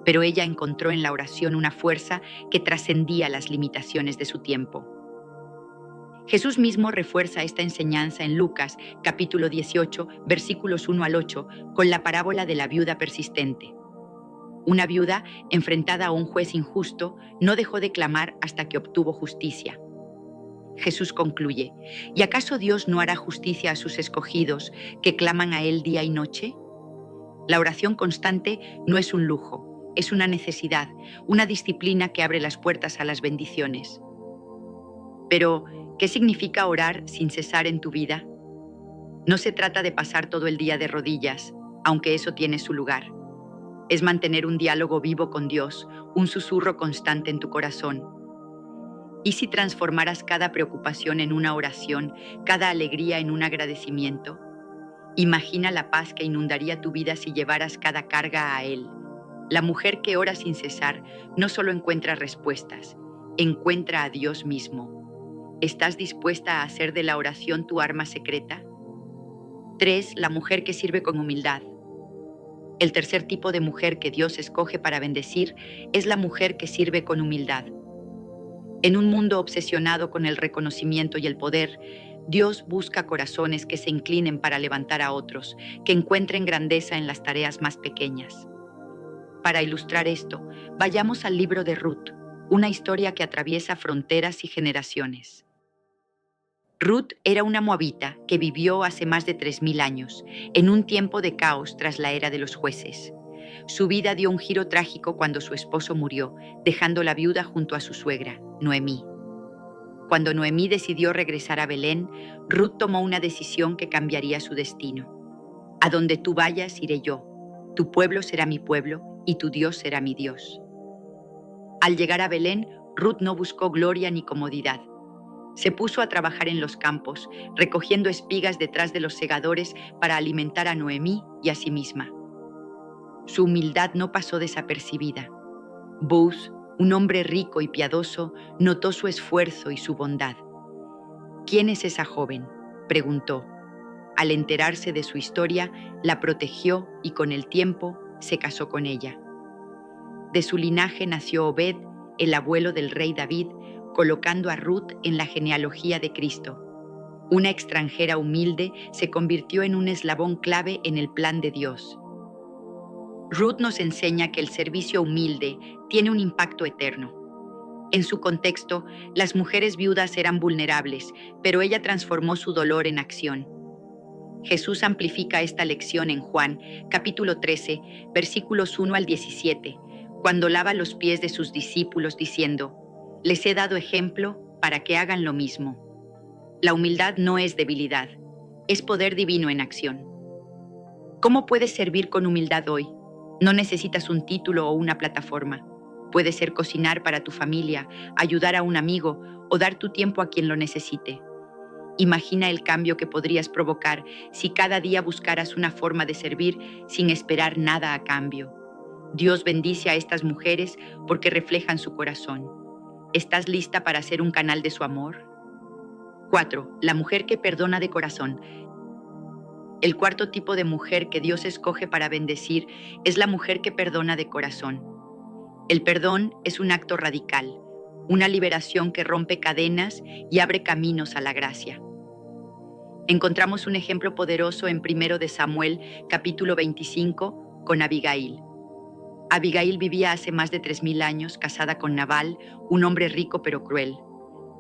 pero ella encontró en la oración una fuerza que trascendía las limitaciones de su tiempo. Jesús mismo refuerza esta enseñanza en Lucas, capítulo 18, versículos 1 al 8, con la parábola de la viuda persistente. Una viuda, enfrentada a un juez injusto, no dejó de clamar hasta que obtuvo justicia. Jesús concluye, ¿y acaso Dios no hará justicia a sus escogidos que claman a Él día y noche? La oración constante no es un lujo, es una necesidad, una disciplina que abre las puertas a las bendiciones. Pero, ¿qué significa orar sin cesar en tu vida? No se trata de pasar todo el día de rodillas, aunque eso tiene su lugar. Es mantener un diálogo vivo con Dios, un susurro constante en tu corazón. ¿Y si transformaras cada preocupación en una oración, cada alegría en un agradecimiento? Imagina la paz que inundaría tu vida si llevaras cada carga a Él. La mujer que ora sin cesar no solo encuentra respuestas, encuentra a Dios mismo. ¿Estás dispuesta a hacer de la oración tu arma secreta? 3. La mujer que sirve con humildad. El tercer tipo de mujer que Dios escoge para bendecir es la mujer que sirve con humildad. En un mundo obsesionado con el reconocimiento y el poder, Dios busca corazones que se inclinen para levantar a otros, que encuentren grandeza en las tareas más pequeñas. Para ilustrar esto, vayamos al libro de Ruth, una historia que atraviesa fronteras y generaciones. Ruth era una moabita que vivió hace más de 3000 años, en un tiempo de caos tras la era de los jueces. Su vida dio un giro trágico cuando su esposo murió, dejándola viuda junto a su suegra, Noemí. Cuando Noemí decidió regresar a Belén, Ruth tomó una decisión que cambiaría su destino. A donde tú vayas, iré yo. Tu pueblo será mi pueblo y tu Dios será mi Dios. Al llegar a Belén, Ruth no buscó gloria ni comodidad. Se puso a trabajar en los campos, recogiendo espigas detrás de los segadores para alimentar a Noemí y a sí misma. Su humildad no pasó desapercibida. Boaz, un hombre rico y piadoso, notó su esfuerzo y su bondad. ¿Quién es esa joven?, preguntó. Al enterarse de su historia, la protegió y con el tiempo se casó con ella. De su linaje nació Obed, el abuelo del rey David, colocando a Ruth en la genealogía de Cristo. Una extranjera humilde se convirtió en un eslabón clave en el plan de Dios. Ruth nos enseña que el servicio humilde tiene un impacto eterno. En su contexto, las mujeres viudas eran vulnerables, pero ella transformó su dolor en acción. Jesús amplifica esta lección en Juan, capítulo 13, versículos 1 al 17, cuando lava los pies de sus discípulos diciendo, «Les he dado ejemplo para que hagan lo mismo». La humildad no es debilidad, es poder divino en acción. ¿Cómo puedes servir con humildad hoy? No necesitas un título o una plataforma. Puede ser cocinar para tu familia, ayudar a un amigo o dar tu tiempo a quien lo necesite. Imagina el cambio que podrías provocar si cada día buscaras una forma de servir sin esperar nada a cambio. Dios bendice a estas mujeres porque reflejan su corazón. ¿Estás lista para ser un canal de su amor? 4. La mujer que perdona de corazón. El cuarto tipo de mujer que Dios escoge para bendecir es la mujer que perdona de corazón. El perdón es un acto radical, una liberación que rompe cadenas y abre caminos a la gracia. Encontramos un ejemplo poderoso en 1 de Samuel, capítulo 25, con Abigail. Abigail vivía hace más de 3000 años casada con Nabal, un hombre rico pero cruel.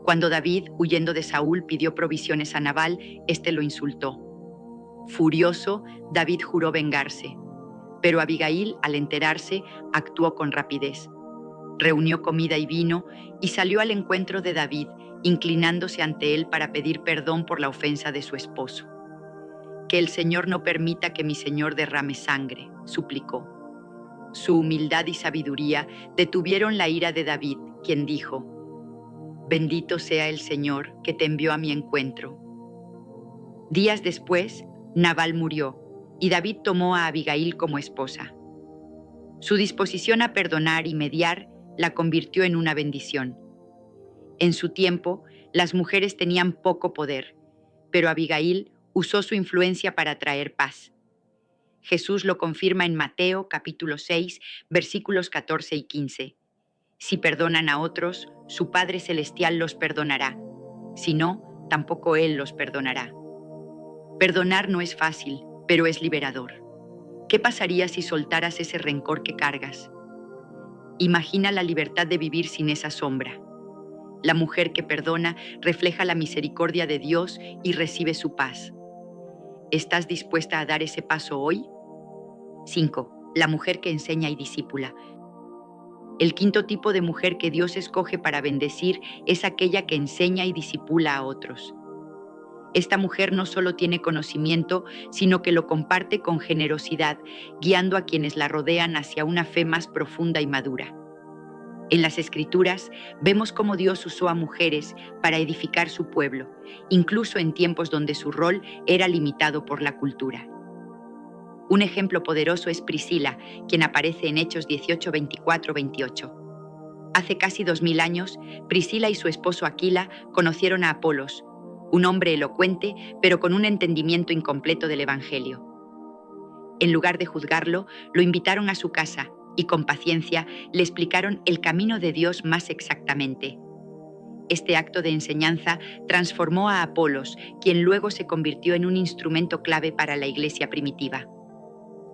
Cuando David, huyendo de Saúl, pidió provisiones a Nabal, éste lo insultó. Furioso, David juró vengarse, pero Abigail, al enterarse, actuó con rapidez. Reunió comida y vino y salió al encuentro de David, inclinándose ante él para pedir perdón por la ofensa de su esposo. Que el Señor no permita que mi señor derrame sangre, suplicó. Su humildad y sabiduría detuvieron la ira de David, quien dijo: Bendito sea el Señor que te envió a mi encuentro. Días después, Nabal murió y David tomó a Abigail como esposa. Su disposición a perdonar y mediar la convirtió en una bendición. En su tiempo, las mujeres tenían poco poder, pero Abigail usó su influencia para traer paz. Jesús lo confirma en Mateo capítulo 6, versículos 14 y 15. Si perdonan a otros, su Padre Celestial los perdonará. Si no, tampoco Él los perdonará. Perdonar no es fácil, pero es liberador. ¿Qué pasaría si soltaras ese rencor que cargas? Imagina la libertad de vivir sin esa sombra. La mujer que perdona refleja la misericordia de Dios y recibe su paz. ¿Estás dispuesta a dar ese paso hoy? 5. La mujer que enseña y discípula. El quinto tipo de mujer que Dios escoge para bendecir es aquella que enseña y discipula a otros. Esta mujer no solo tiene conocimiento, sino que lo comparte con generosidad, guiando a quienes la rodean hacia una fe más profunda y madura. En las Escrituras vemos cómo Dios usó a mujeres para edificar su pueblo, incluso en tiempos donde su rol era limitado por la cultura. Un ejemplo poderoso es Priscila, quien aparece en Hechos 18, 24, 28. Hace casi 2000 años, Priscila y su esposo Aquila conocieron a Apolos, un hombre elocuente, pero con un entendimiento incompleto del Evangelio. En lugar de juzgarlo, lo invitaron a su casa y con paciencia le explicaron el camino de Dios más exactamente. Este acto de enseñanza transformó a Apolos, quien luego se convirtió en un instrumento clave para la iglesia primitiva.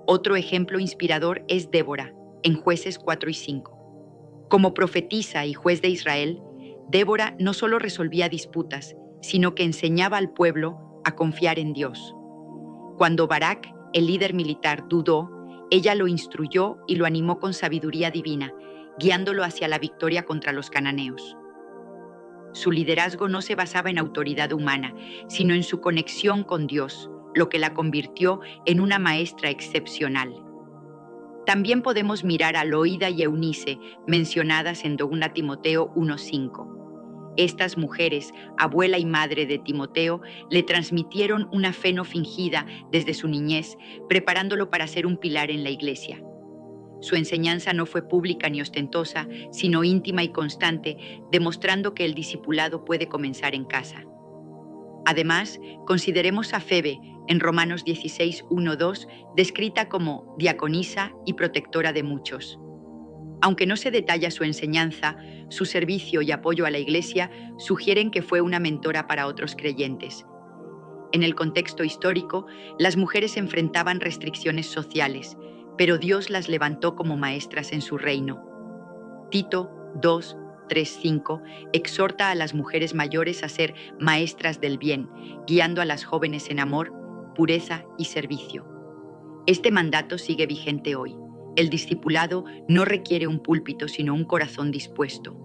Otro ejemplo inspirador es Débora, en Jueces 4 y 5. Como profetisa y juez de Israel, Débora no solo resolvía disputas, sino que enseñaba al pueblo a confiar en Dios. Cuando Barak, el líder militar, dudó, ella lo instruyó y lo animó con sabiduría divina, guiándolo hacia la victoria contra los cananeos. Su liderazgo no se basaba en autoridad humana, sino en su conexión con Dios, lo que la convirtió en una maestra excepcional. También podemos mirar a Loida y Eunice, mencionadas en 2 Timoteo 1:5. Estas mujeres, abuela y madre de Timoteo, le transmitieron una fe no fingida desde su niñez, preparándolo para ser un pilar en la iglesia. Su enseñanza no fue pública ni ostentosa, sino íntima y constante, demostrando que el discipulado puede comenzar en casa. Además, consideremos a Febe, en Romanos 16, 1-2, descrita como diaconisa y protectora de muchos. Aunque no se detalla su enseñanza, su servicio y apoyo a la iglesia sugieren que fue una mentora para otros creyentes. En el contexto histórico, las mujeres enfrentaban restricciones sociales, pero Dios las levantó como maestras en su reino. Tito 2, 3, 5 exhorta a las mujeres mayores a ser maestras del bien, guiando a las jóvenes en amor, pureza y servicio. Este mandato sigue vigente hoy. El discipulado no requiere un púlpito, sino un corazón dispuesto.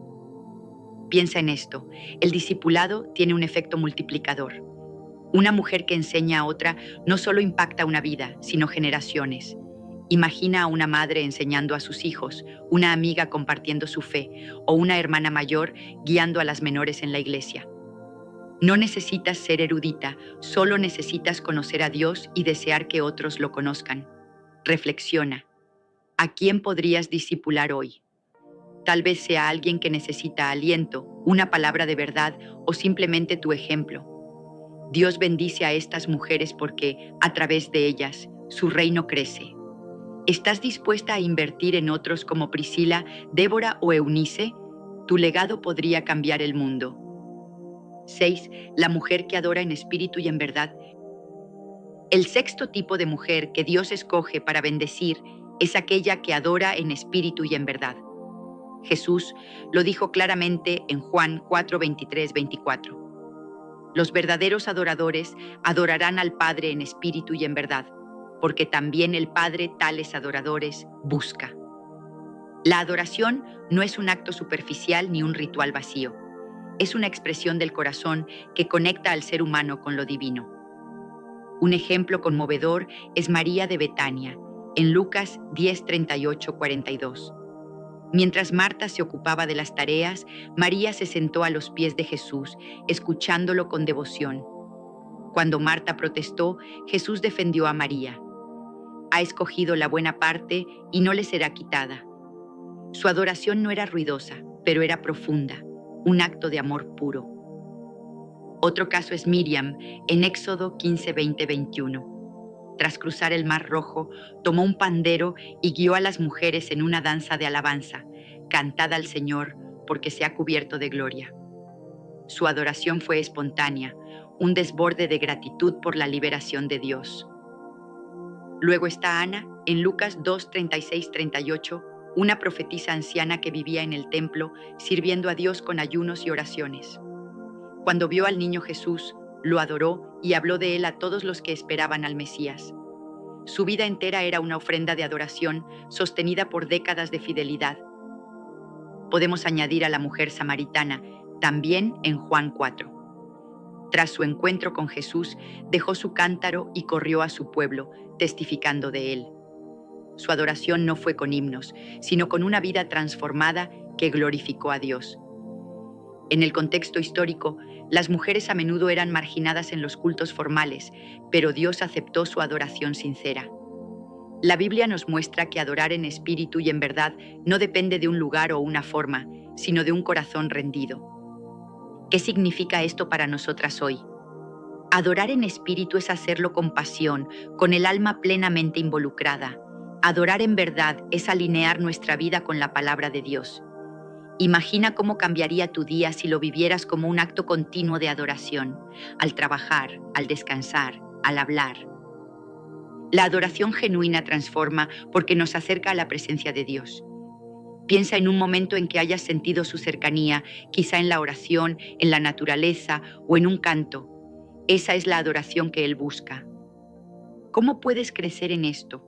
Piensa en esto, el discipulado tiene un efecto multiplicador. Una mujer que enseña a otra no solo impacta una vida, sino generaciones. Imagina a una madre enseñando a sus hijos, una amiga compartiendo su fe o una hermana mayor guiando a las menores en la iglesia. No necesitas ser erudita, solo necesitas conocer a Dios y desear que otros lo conozcan. Reflexiona. ¿A quién podrías discipular hoy? Tal vez sea alguien que necesita aliento, una palabra de verdad o simplemente tu ejemplo. Dios bendice a estas mujeres porque, a través de ellas, su reino crece. ¿Estás dispuesta a invertir en otros como Priscila, Débora o Eunice? Tu legado podría cambiar el mundo. 6. La mujer que adora en espíritu y en verdad. El sexto tipo de mujer que Dios escoge para bendecir es aquella que adora en espíritu y en verdad. Jesús lo dijo claramente en Juan 4, 23, 24. Los verdaderos adoradores adorarán al Padre en espíritu y en verdad, porque también el Padre tales adoradores busca. La adoración no es un acto superficial ni un ritual vacío. Es una expresión del corazón que conecta al ser humano con lo divino. Un ejemplo conmovedor es María de Betania, en Lucas 10, 38, 42. Mientras Marta se ocupaba de las tareas, María se sentó a los pies de Jesús, escuchándolo con devoción. Cuando Marta protestó, Jesús defendió a María. Ha escogido la buena parte y no le será quitada. Su adoración no era ruidosa, pero era profunda, un acto de amor puro. Otro caso es Miriam, en Éxodo 15, 20, 21. Tras cruzar el Mar Rojo, tomó un pandero y guió a las mujeres en una danza de alabanza, cantada al Señor porque se ha cubierto de gloria. Su adoración fue espontánea, un desborde de gratitud por la liberación de Dios. Luego está Ana, en Lucas 2, 36, 38, una profetisa anciana que vivía en el templo, sirviendo a Dios con ayunos y oraciones. Cuando vio al niño Jesús, lo adoró y habló de él a todos los que esperaban al Mesías. Su vida entera era una ofrenda de adoración sostenida por décadas de fidelidad. Podemos añadir a la mujer samaritana, también en Juan 4. Tras su encuentro con Jesús, dejó su cántaro y corrió a su pueblo, testificando de él. Su adoración no fue con himnos, sino con una vida transformada que glorificó a Dios. En el contexto histórico, las mujeres a menudo eran marginadas en los cultos formales, pero Dios aceptó su adoración sincera. La Biblia nos muestra que adorar en espíritu y en verdad no depende de un lugar o una forma, sino de un corazón rendido. ¿Qué significa esto para nosotras hoy? Adorar en espíritu es hacerlo con pasión, con el alma plenamente involucrada. Adorar en verdad es alinear nuestra vida con la palabra de Dios. Imagina cómo cambiaría tu día si lo vivieras como un acto continuo de adoración, al trabajar, al descansar, al hablar. La adoración genuina transforma porque nos acerca a la presencia de Dios. Piensa en un momento en que hayas sentido su cercanía, quizá en la oración, en la naturaleza o en un canto. Esa es la adoración que Él busca. ¿Cómo puedes crecer en esto?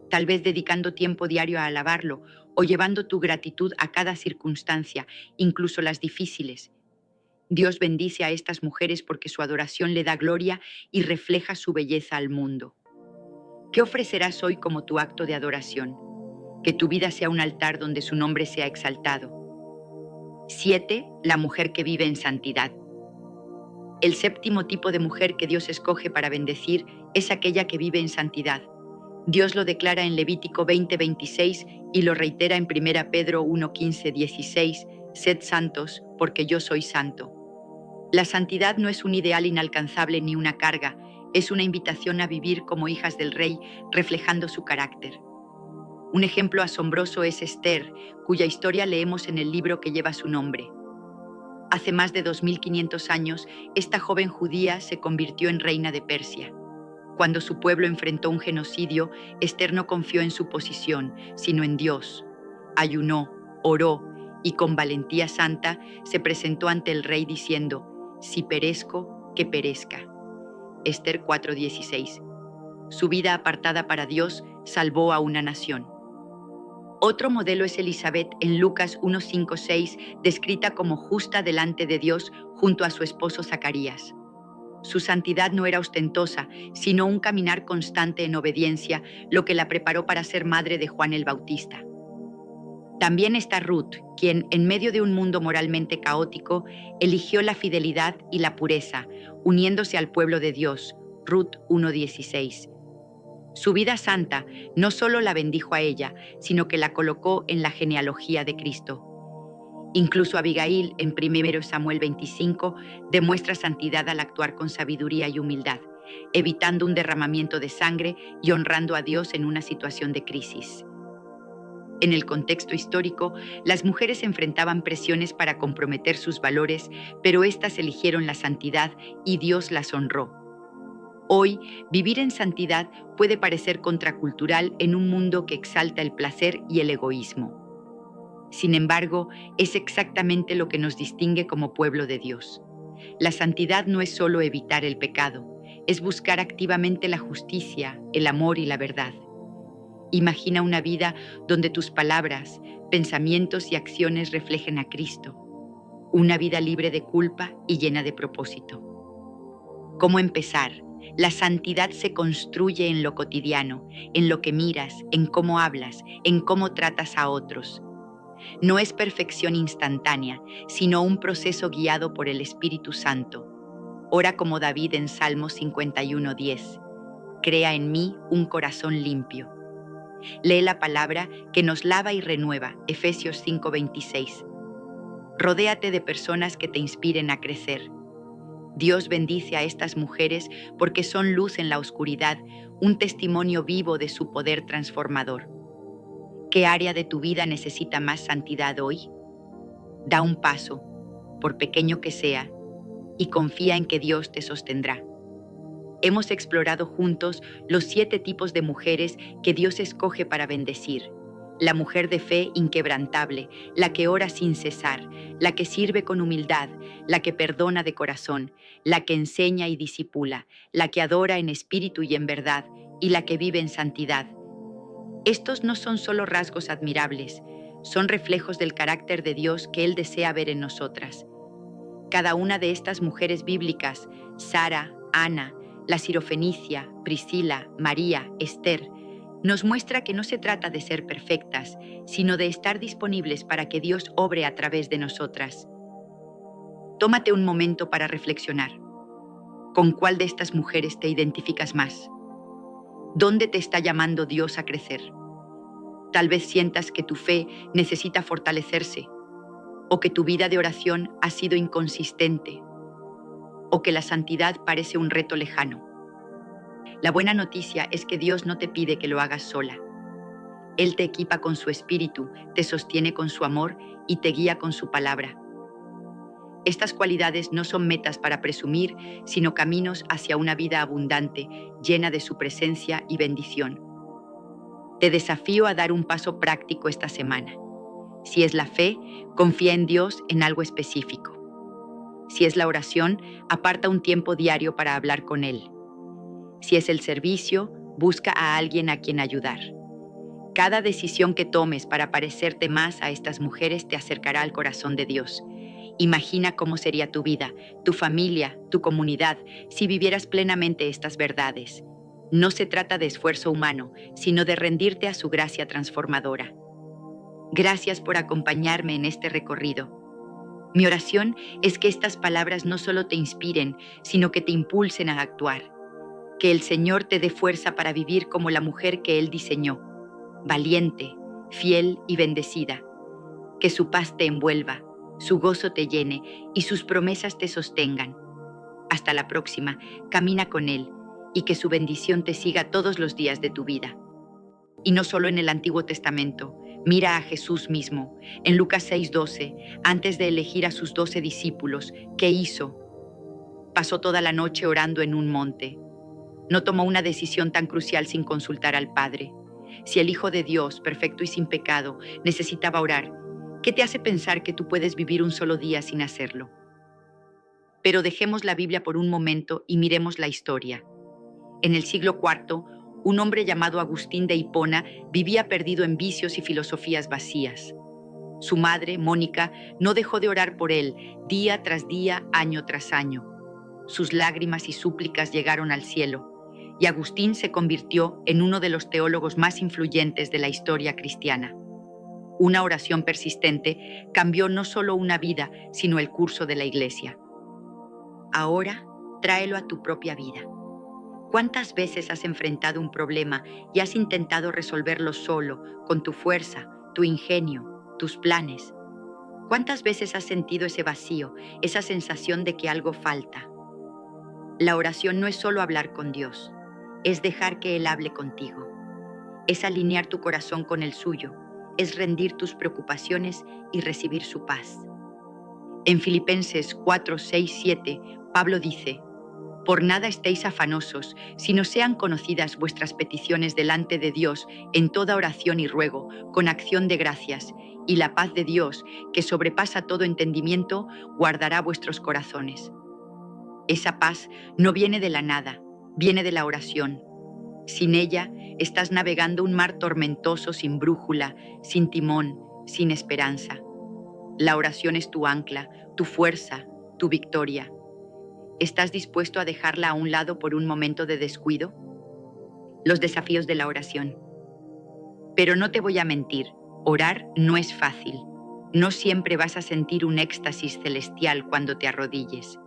Tal vez dedicando tiempo diario a alabarlo o llevando tu gratitud a cada circunstancia, incluso las difíciles. Dios bendice a estas mujeres porque su adoración le da gloria y refleja su belleza al mundo. ¿Qué ofrecerás hoy como tu acto de adoración? Que tu vida sea un altar donde su nombre sea exaltado. 7. La mujer que vive en santidad. El séptimo tipo de mujer que Dios escoge para bendecir es aquella que vive en santidad. Dios lo declara en Levítico 20:26 y lo reitera en 1 Pedro 1:15-16, sed santos, porque yo soy santo. La santidad no es un ideal inalcanzable ni una carga, es una invitación a vivir como hijas del Rey, reflejando su carácter. Un ejemplo asombroso es Esther, cuya historia leemos en el libro que lleva su nombre. Hace más de 2500 años, esta joven judía se convirtió en reina de Persia. Cuando su pueblo enfrentó un genocidio, Esther no confió en su posición, sino en Dios. Ayunó, oró y con valentía santa se presentó ante el rey diciendo: si perezco, que perezca. Esther 4:16. Su vida apartada para Dios salvó a una nación. Otro modelo es Elizabeth en Lucas 1:5-6, descrita como justa delante de Dios junto a su esposo Zacarías. Su santidad no era ostentosa, sino un caminar constante en obediencia, lo que la preparó para ser madre de Juan el Bautista. También está Ruth, quien, en medio de un mundo moralmente caótico, eligió la fidelidad y la pureza, uniéndose al pueblo de Dios. Ruth 1:16. Su vida santa no solo la bendijo a ella, sino que la colocó en la genealogía de Cristo. Incluso Abigail, en 1 Samuel 25, demuestra santidad al actuar con sabiduría y humildad, evitando un derramamiento de sangre y honrando a Dios en una situación de crisis. En el contexto histórico, las mujeres enfrentaban presiones para comprometer sus valores, pero éstas eligieron la santidad y Dios las honró. Hoy, vivir en santidad puede parecer contracultural en un mundo que exalta el placer y el egoísmo. Sin embargo, es exactamente lo que nos distingue como pueblo de Dios. La santidad no es solo evitar el pecado, es buscar activamente la justicia, el amor y la verdad. Imagina una vida donde tus palabras, pensamientos y acciones reflejen a Cristo. Una vida libre de culpa y llena de propósito. ¿Cómo empezar? La santidad se construye en lo cotidiano, en lo que miras, en cómo hablas, en cómo tratas a otros. No es perfección instantánea, sino un proceso guiado por el Espíritu Santo. Ora como David en Salmo 51:10. Crea en mí un corazón limpio. Lee la palabra que nos lava y renueva, Efesios 5:26. Rodéate de personas que te inspiren a crecer. Dios bendice a estas mujeres porque son luz en la oscuridad, un testimonio vivo de su poder transformador. ¿Qué área de tu vida necesita más santidad hoy? Da un paso, por pequeño que sea, y confía en que Dios te sostendrá. Hemos explorado juntos los 7 tipos de mujeres que Dios escoge para bendecir. La mujer de fe inquebrantable, la que ora sin cesar, la que sirve con humildad, la que perdona de corazón, la que enseña y discipula, la que adora en espíritu y en verdad, y la que vive en santidad. Estos no son solo rasgos admirables, son reflejos del carácter de Dios que Él desea ver en nosotras. Cada una de estas mujeres bíblicas, Sara, Ana, la Sirofenicia, Priscila, María, Esther, nos muestra que no se trata de ser perfectas, sino de estar disponibles para que Dios obre a través de nosotras. Tómate un momento para reflexionar. ¿Con cuál de estas mujeres te identificas más? ¿Dónde te está llamando Dios a crecer? Tal vez sientas que tu fe necesita fortalecerse, o que tu vida de oración ha sido inconsistente, o que la santidad parece un reto lejano. La buena noticia es que Dios no te pide que lo hagas sola. Él te equipa con su espíritu, te sostiene con su amor y te guía con su palabra. Estas cualidades no son metas para presumir, sino caminos hacia una vida abundante, llena de su presencia y bendición. Te desafío a dar un paso práctico esta semana. Si es la fe, confía en Dios en algo específico. Si es la oración, aparta un tiempo diario para hablar con Él. Si es el servicio, busca a alguien a quien ayudar. Cada decisión que tomes para parecerte más a estas mujeres te acercará al corazón de Dios. Imagina cómo sería tu vida, tu familia, tu comunidad, si vivieras plenamente estas verdades. No se trata de esfuerzo humano, sino de rendirte a su gracia transformadora. Gracias por acompañarme en este recorrido. Mi oración es que estas palabras no solo te inspiren, sino que te impulsen a actuar. Que el Señor te dé fuerza para vivir como la mujer que Él diseñó, valiente, fiel y bendecida. Que su paz te envuelva, su gozo te llene y sus promesas te sostengan. Hasta la próxima, camina con Él y que su bendición te siga todos los días de tu vida. Y no solo en el Antiguo Testamento, mira a Jesús mismo. En Lucas 6:12, antes de elegir a sus 12 discípulos, ¿qué hizo? Pasó toda la noche orando en un monte. No tomó una decisión tan crucial sin consultar al Padre. Si el Hijo de Dios, perfecto y sin pecado, necesitaba orar, ¿qué te hace pensar que tú puedes vivir un solo día sin hacerlo? Pero dejemos la Biblia por un momento y miremos la historia. En el siglo IV, un hombre llamado Agustín de Hipona vivía perdido en vicios y filosofías vacías. Su madre, Mónica, no dejó de orar por él, día tras día, año tras año. Sus lágrimas y súplicas llegaron al cielo, y Agustín se convirtió en uno de los teólogos más influyentes de la historia cristiana. Una oración persistente cambió no solo una vida, sino el curso de la Iglesia. Ahora, tráelo a tu propia vida. ¿Cuántas veces has enfrentado un problema y has intentado resolverlo solo, con tu fuerza, tu ingenio, tus planes? ¿Cuántas veces has sentido ese vacío, esa sensación de que algo falta? La oración no es solo hablar con Dios, es dejar que Él hable contigo. Es alinear tu corazón con el suyo, es rendir tus preocupaciones y recibir su paz. En Filipenses 4, 6, 7, Pablo dice: por nada estéis afanosos, sino sean conocidas vuestras peticiones delante de Dios en toda oración y ruego, con acción de gracias, y la paz de Dios, que sobrepasa todo entendimiento, guardará vuestros corazones. Esa paz no viene de la nada, viene de la oración. Sin ella, estás navegando un mar tormentoso sin brújula, sin timón, sin esperanza. La oración es tu ancla, tu fuerza, tu victoria. ¿Estás dispuesto a dejarla a un lado por un momento de descuido? Los desafíos de la oración. Pero no te voy a mentir, orar no es fácil. No siempre vas a sentir un éxtasis celestial cuando te arrodilles.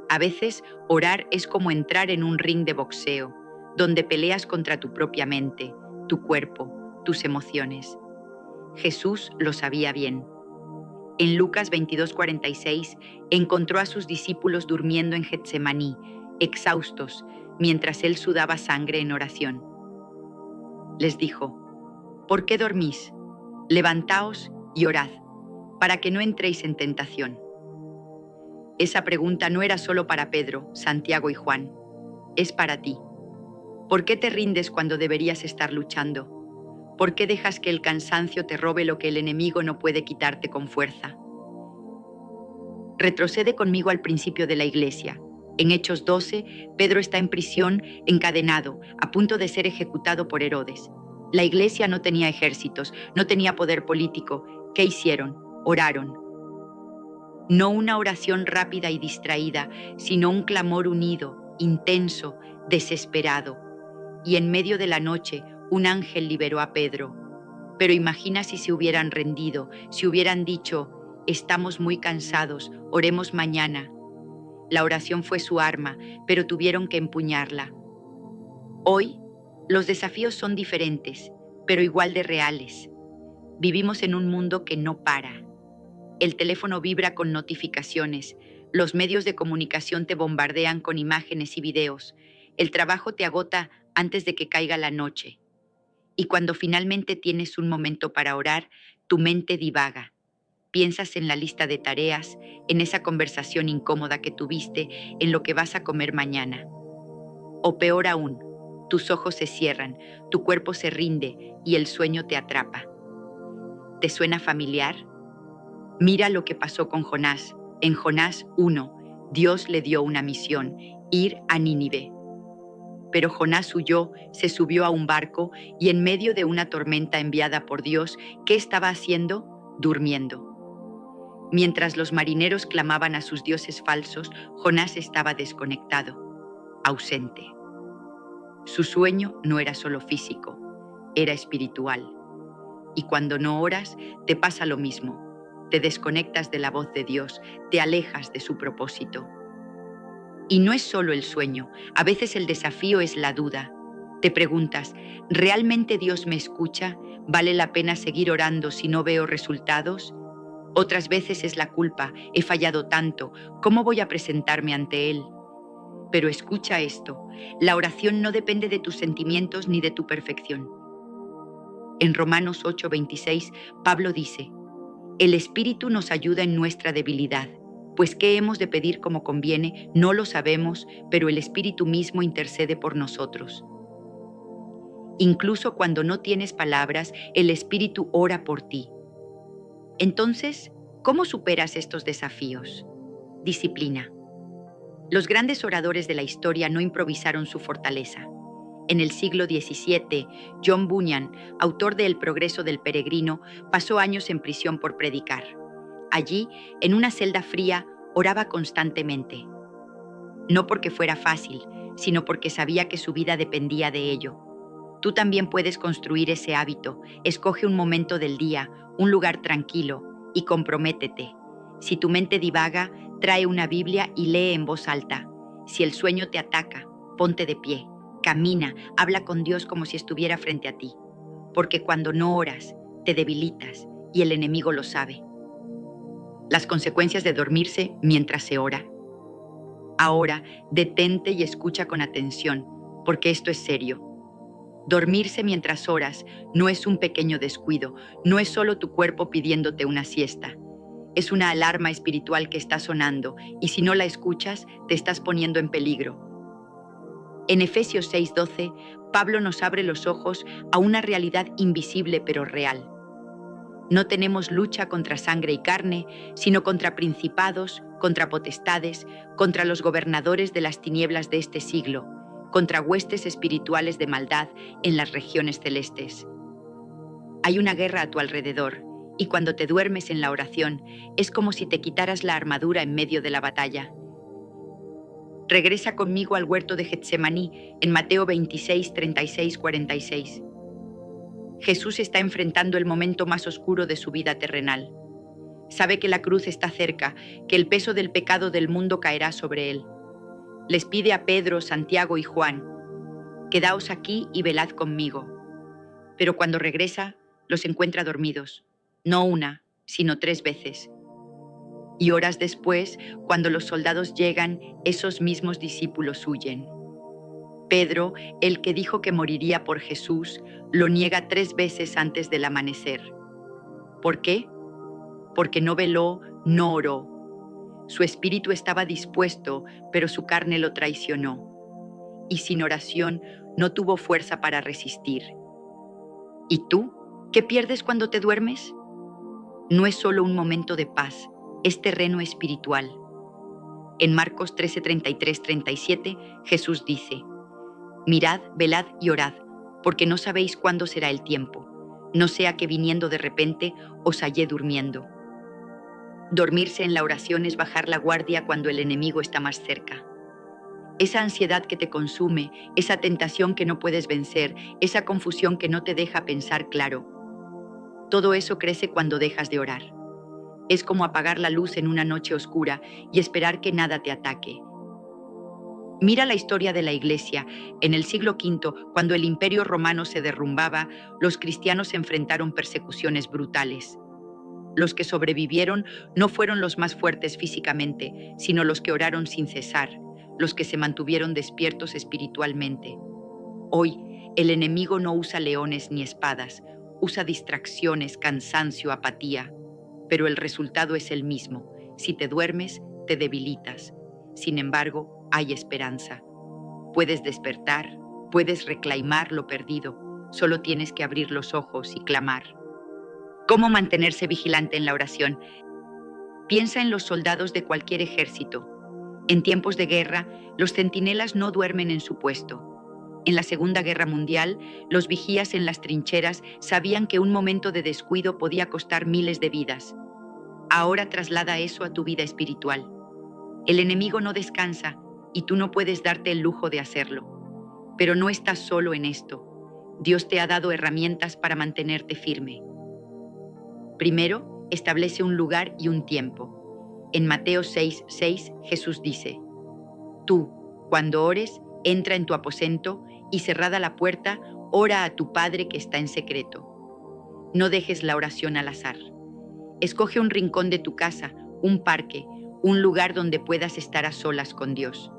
A veces, orar es como entrar en un ring de boxeo, donde peleas contra tu propia mente, tu cuerpo, tus emociones. Jesús lo sabía bien. En Lucas 22:46, encontró a sus discípulos durmiendo en Getsemaní, exhaustos, mientras él sudaba sangre en oración. Les dijo: ¿por qué dormís? Levantaos y orad, para que no entréis en tentación. Esa pregunta no era solo para Pedro, Santiago y Juan, es para ti. ¿Por qué te rindes cuando deberías estar luchando? ¿Por qué dejas que el cansancio te robe lo que el enemigo no puede quitarte con fuerza? Retrocede conmigo al principio de la iglesia. En Hechos 12, Pedro está en prisión, encadenado, a punto de ser ejecutado por Herodes. La iglesia no tenía ejércitos, no tenía poder político. ¿Qué hicieron? Oraron. No una oración rápida y distraída, sino un clamor unido, intenso, desesperado. Y en medio de la noche, un ángel liberó a Pedro. Pero imagina si se hubieran rendido, si hubieran dicho: estamos muy cansados, oremos mañana. La oración fue su arma, pero tuvieron que empuñarla. Hoy, los desafíos son diferentes, pero igual de reales. Vivimos en un mundo que no para. El teléfono vibra con notificaciones, los medios de comunicación te bombardean con imágenes y videos, el trabajo te agota antes de que caiga la noche. Y cuando finalmente tienes un momento para orar, tu mente divaga. Piensas en la lista de tareas, en esa conversación incómoda que tuviste, en lo que vas a comer mañana. O peor aún, tus ojos se cierran, tu cuerpo se rinde y el sueño te atrapa. ¿Te suena familiar? Mira lo que pasó con Jonás. En Jonás 1, Dios le dio una misión: ir a Nínive. Pero Jonás huyó, se subió a un barco y en medio de una tormenta enviada por Dios, ¿qué estaba haciendo? Durmiendo. Mientras los marineros clamaban a sus dioses falsos, Jonás estaba desconectado, ausente. Su sueño no era solo físico, era espiritual. Y cuando no oras, te pasa lo mismo. Te desconectas de la voz de Dios, te alejas de su propósito. Y no es solo el sueño, a veces el desafío es la duda. Te preguntas: ¿realmente Dios me escucha? ¿Vale la pena seguir orando si no veo resultados? Otras veces es la culpa: he fallado tanto, ¿cómo voy a presentarme ante Él? Pero escucha esto: la oración no depende de tus sentimientos ni de tu perfección. En Romanos 8:26, Pablo dice: el Espíritu nos ayuda en nuestra debilidad, pues ¿qué hemos de pedir como conviene? No lo sabemos, pero el Espíritu mismo intercede por nosotros. Incluso cuando no tienes palabras, el Espíritu ora por ti. Entonces, ¿cómo superas estos desafíos? Disciplina. Los grandes oradores de la historia no improvisaron su fortaleza. En el siglo XVII, John Bunyan, autor de El progreso del peregrino, pasó años en prisión por predicar. Allí, en una celda fría, oraba constantemente. No porque fuera fácil, sino porque sabía que su vida dependía de ello. Tú también puedes construir ese hábito. Escoge un momento del día, un lugar tranquilo, y comprométete. Si tu mente divaga, trae una Biblia y lee en voz alta. Si el sueño te ataca, ponte de pie. Camina, habla con Dios como si estuviera frente a ti, porque cuando no oras, te debilitas y el enemigo lo sabe. Las consecuencias de dormirse mientras se ora. Ahora, detente y escucha con atención, porque esto es serio. Dormirse mientras oras no es un pequeño descuido, no es solo tu cuerpo pidiéndote una siesta. Es una alarma espiritual que está sonando y si no la escuchas, te estás poniendo en peligro. En Efesios 6:12, Pablo nos abre los ojos a una realidad invisible pero real. No tenemos lucha contra sangre y carne, sino contra principados, contra potestades, contra los gobernadores de las tinieblas de este siglo, contra huestes espirituales de maldad en las regiones celestes. Hay una guerra a tu alrededor, y cuando te duermes en la oración, es como si te quitaras la armadura en medio de la batalla. Regresa conmigo al huerto de Getsemaní en Mateo 26, 36, 46. Jesús está enfrentando el momento más oscuro de su vida terrenal. Sabe que la cruz está cerca, que el peso del pecado del mundo caerá sobre él. Les pide a Pedro, Santiago y Juan: quedaos aquí y velad conmigo. Pero cuando regresa, los encuentra dormidos, no una, sino 3 veces. Y horas después, cuando los soldados llegan, esos mismos discípulos huyen. Pedro, el que dijo que moriría por Jesús, lo niega 3 veces antes del amanecer. ¿Por qué? Porque no veló, no oró. Su espíritu estaba dispuesto, pero su carne lo traicionó. Y sin oración no tuvo fuerza para resistir. ¿Y tú? ¿Qué pierdes cuando te duermes? No es solo un momento de paz, es terreno espiritual. En Marcos 13, 33, 37, Jesús dice: mirad, velad y orad, porque no sabéis cuándo será el tiempo, no sea que viniendo de repente os hallé durmiendo. Dormirse en la oración es bajar la guardia cuando el enemigo está más cerca. Esa ansiedad que te consume, esa tentación que no puedes vencer, esa confusión que no te deja pensar claro, todo eso crece cuando dejas de orar. Es como apagar la luz en una noche oscura y esperar que nada te ataque. Mira la historia de la Iglesia. En el siglo V, cuando el Imperio Romano se derrumbaba, los cristianos enfrentaron persecuciones brutales. Los que sobrevivieron no fueron los más fuertes físicamente, sino los que oraron sin cesar, los que se mantuvieron despiertos espiritualmente. Hoy, el enemigo no usa leones ni espadas, usa distracciones, cansancio, apatía. Pero el resultado es el mismo. Si te duermes, te debilitas. Sin embargo, hay esperanza. Puedes despertar, puedes reclamar lo perdido. Solo tienes que abrir los ojos y clamar. ¿Cómo mantenerse vigilante en la oración? Piensa en los soldados de cualquier ejército. En tiempos de guerra, los centinelas no duermen en su puesto. En la Segunda Guerra Mundial, los vigías en las trincheras sabían que un momento de descuido podía costar miles de vidas. Ahora traslada eso a tu vida espiritual. El enemigo no descansa y tú no puedes darte el lujo de hacerlo. Pero no estás solo en esto. Dios te ha dado herramientas para mantenerte firme. Primero, establece un lugar y un tiempo. En Mateo 6:6, Jesús dice: tú, cuando ores, entra en tu aposento y cerrada la puerta, ora a tu Padre que está en secreto. No dejes la oración al azar. Escoge un rincón de tu casa, un parque, un lugar donde puedas estar a solas con Dios.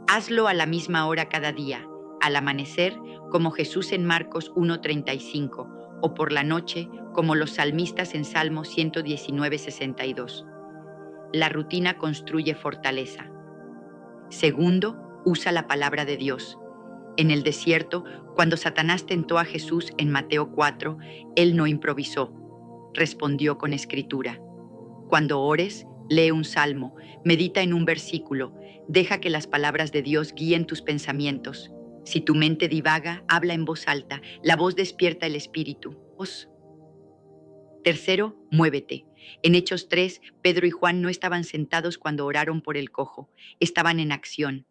Hazlo a la misma hora cada día, al amanecer, como Jesús en Marcos 1:35, o por la noche, como los salmistas en Salmo 119:62. La rutina construye fortaleza. Segundo, usa la palabra de Dios. En el desierto, cuando Satanás tentó a Jesús en Mateo 4, él no improvisó, respondió con escritura. Cuando ores, lee un salmo, medita en un versículo, deja que las palabras de Dios guíen tus pensamientos. Si tu mente divaga, habla en voz alta, la voz despierta el espíritu. Tercero, muévete. En Hechos 3, Pedro y Juan no estaban sentados cuando oraron por el cojo, estaban en acción.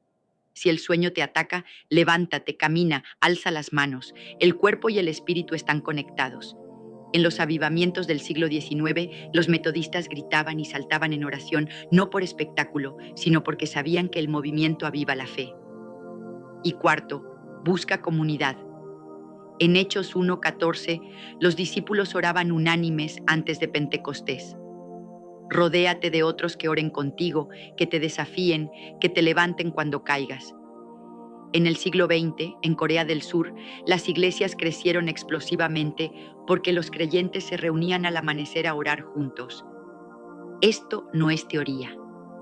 Si el sueño te ataca, levántate, camina, alza las manos. El cuerpo y el espíritu están conectados. En los avivamientos del siglo XIX, los metodistas gritaban y saltaban en oración, no por espectáculo, sino porque sabían que el movimiento aviva la fe. Y cuarto, busca comunidad. En Hechos 1:14, los discípulos oraban unánimes antes de Pentecostés. Rodéate de otros que oren contigo, que te desafíen, que te levanten cuando caigas. En el siglo XX, en Corea del Sur, las iglesias crecieron explosivamente porque los creyentes se reunían al amanecer a orar juntos. Esto no es teoría,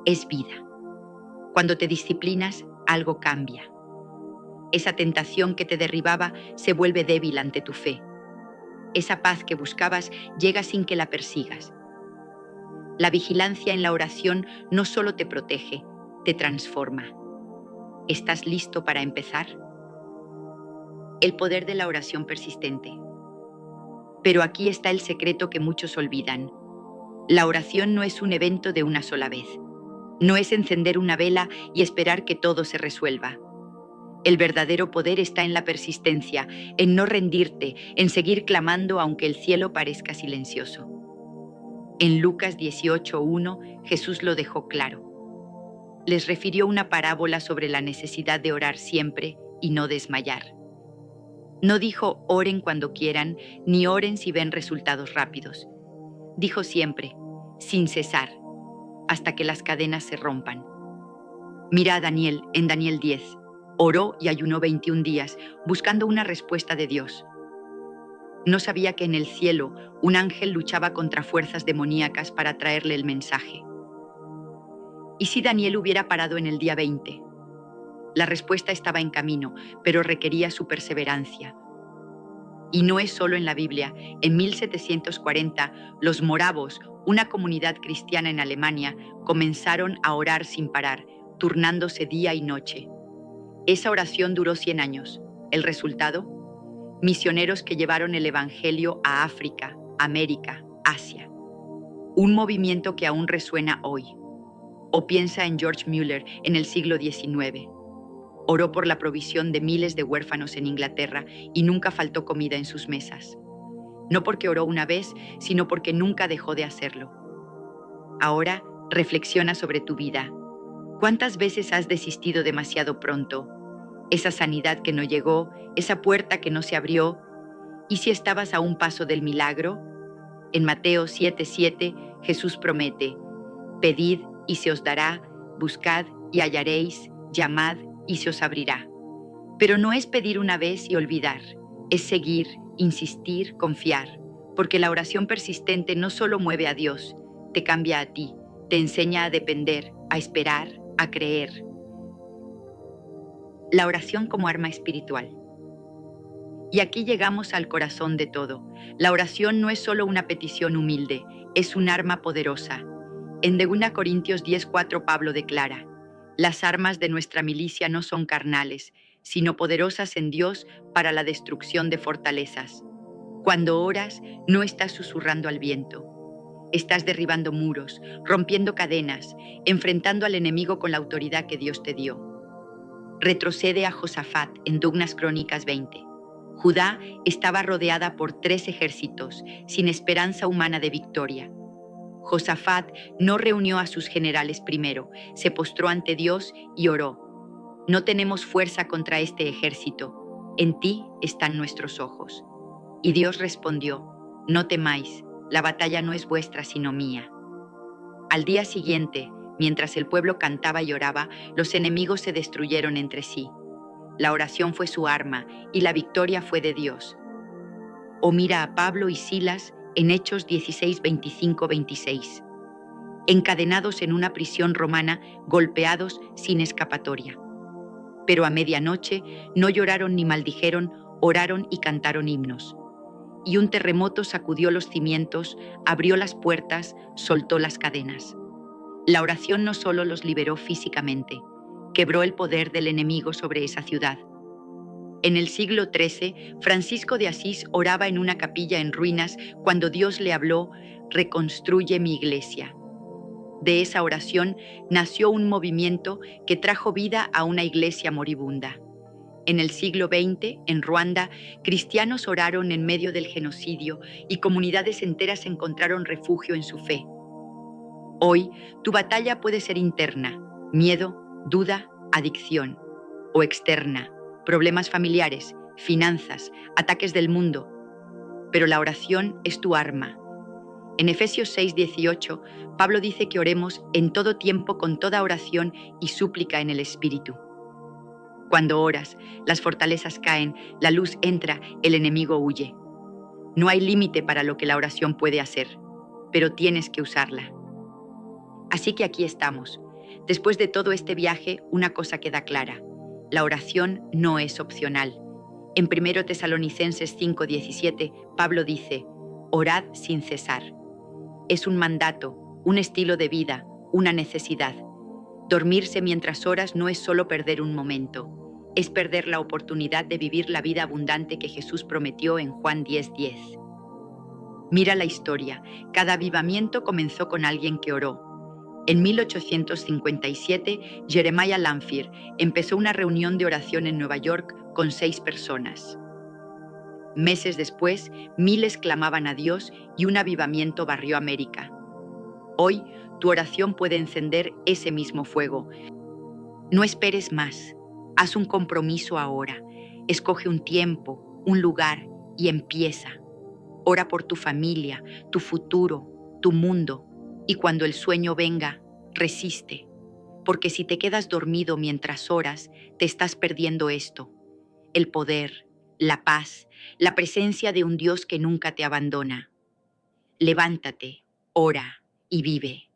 es vida. Cuando te disciplinas, algo cambia. Esa tentación que te derribaba se vuelve débil ante tu fe. Esa paz que buscabas llega sin que la persigas. La vigilancia en la oración no solo te protege, te transforma. ¿Estás listo para empezar? El poder de la oración persistente. Pero aquí está el secreto que muchos olvidan. La oración no es un evento de una sola vez. No es encender una vela y esperar que todo se resuelva. El verdadero poder está en la persistencia, en no rendirte, en seguir clamando aunque el cielo parezca silencioso. En Lucas 18:1, Jesús lo dejó claro. Les refirió una parábola sobre la necesidad de orar siempre y no desmayar. No dijo oren cuando quieran, ni oren si ven resultados rápidos. Dijo siempre, sin cesar, hasta que las cadenas se rompan. Mira a Daniel en Daniel 10. Oró y ayunó 21 días, buscando una respuesta de Dios. No sabía que en el cielo un ángel luchaba contra fuerzas demoníacas para traerle el mensaje. ¿Y si Daniel hubiera parado en el día 20? La respuesta estaba en camino, pero requería su perseverancia. Y no es solo en la Biblia. En 1740, los moravos, una comunidad cristiana en Alemania, comenzaron a orar sin parar, turnándose día y noche. Esa oración duró 100 años. ¿El resultado? Misioneros que llevaron el Evangelio a África, América, Asia. Un movimiento que aún resuena hoy. O piensa en George Mueller en el siglo XIX. Oró por la provisión de miles de huérfanos en Inglaterra y nunca faltó comida en sus mesas. No porque oró una vez, sino porque nunca dejó de hacerlo. Ahora, reflexiona sobre tu vida. ¿Cuántas veces has desistido demasiado pronto? Esa sanidad que no llegó, esa puerta que no se abrió. ¿Y si estabas a un paso del milagro? En Mateo 7:7, Jesús promete, pedid y se os dará, buscad y hallaréis, llamad y se os abrirá. Pero no es pedir una vez y olvidar, es seguir, insistir, confiar, porque la oración persistente no solo mueve a Dios, te cambia a ti, te enseña a depender, a esperar, a creer. La oración como arma espiritual. Y aquí llegamos al corazón de todo. La oración no es solo una petición humilde, es un arma poderosa. En 2 Corintios 10:4 Pablo declara, las armas de nuestra milicia no son carnales, sino poderosas en Dios para la destrucción de fortalezas. Cuando oras, no estás susurrando al viento. Estás derribando muros, rompiendo cadenas, enfrentando al enemigo con la autoridad que Dios te dio. Retrocede a Josafat en 2 Crónicas 20. Judá estaba rodeada por 3 ejércitos, sin esperanza humana de victoria. Josafat no reunió a sus generales primero, se postró ante Dios y oró. No tenemos fuerza contra este ejército, en ti están nuestros ojos. Y Dios respondió, no temáis, la batalla no es vuestra sino mía. Al día siguiente, mientras el pueblo cantaba y oraba, los enemigos se destruyeron entre sí. La oración fue su arma y la victoria fue de Dios. O mira a Pablo y Silas en Hechos 16:25-26. Encadenados en una prisión romana, golpeados sin escapatoria. Pero a medianoche no lloraron ni maldijeron, oraron y cantaron himnos. Y un terremoto sacudió los cimientos, abrió las puertas, soltó las cadenas. La oración no solo los liberó físicamente, quebró el poder del enemigo sobre esa ciudad. En el siglo XIII, Francisco de Asís oraba en una capilla en ruinas cuando Dios le habló, reconstruye mi iglesia. De esa oración nació un movimiento que trajo vida a una iglesia moribunda. En el siglo XX, en Ruanda, cristianos oraron en medio del genocidio y comunidades enteras encontraron refugio en su fe. Hoy, tu batalla puede ser interna, miedo, duda, adicción, o externa, problemas familiares, finanzas, ataques del mundo. Pero la oración es tu arma. En Efesios 6:18, Pablo dice que oremos en todo tiempo con toda oración y súplica en el Espíritu. Cuando oras, las fortalezas caen, la luz entra, el enemigo huye. No hay límite para lo que la oración puede hacer, pero tienes que usarla. Así que aquí estamos. Después de todo este viaje, una cosa queda clara. La oración no es opcional. En 1 Tesalonicenses 5:17, Pablo dice, orad sin cesar. Es un mandato, un estilo de vida, una necesidad. Dormirse mientras oras no es solo perder un momento, es perder la oportunidad de vivir la vida abundante que Jesús prometió en Juan 10:10. Mira la historia. Cada avivamiento comenzó con alguien que oró. En 1857, Jeremiah Lanphier empezó una reunión de oración en Nueva York con 6 personas. Meses después, miles clamaban a Dios y un avivamiento barrió América. Hoy, tu oración puede encender ese mismo fuego. No esperes más. Haz un compromiso ahora. Escoge un tiempo, un lugar y empieza. Ora por tu familia, tu futuro, tu mundo. Y cuando el sueño venga, resiste. Porque si te quedas dormido mientras oras, te estás perdiendo esto: el poder, la paz, la presencia de un Dios que nunca te abandona. Levántate, ora y vive.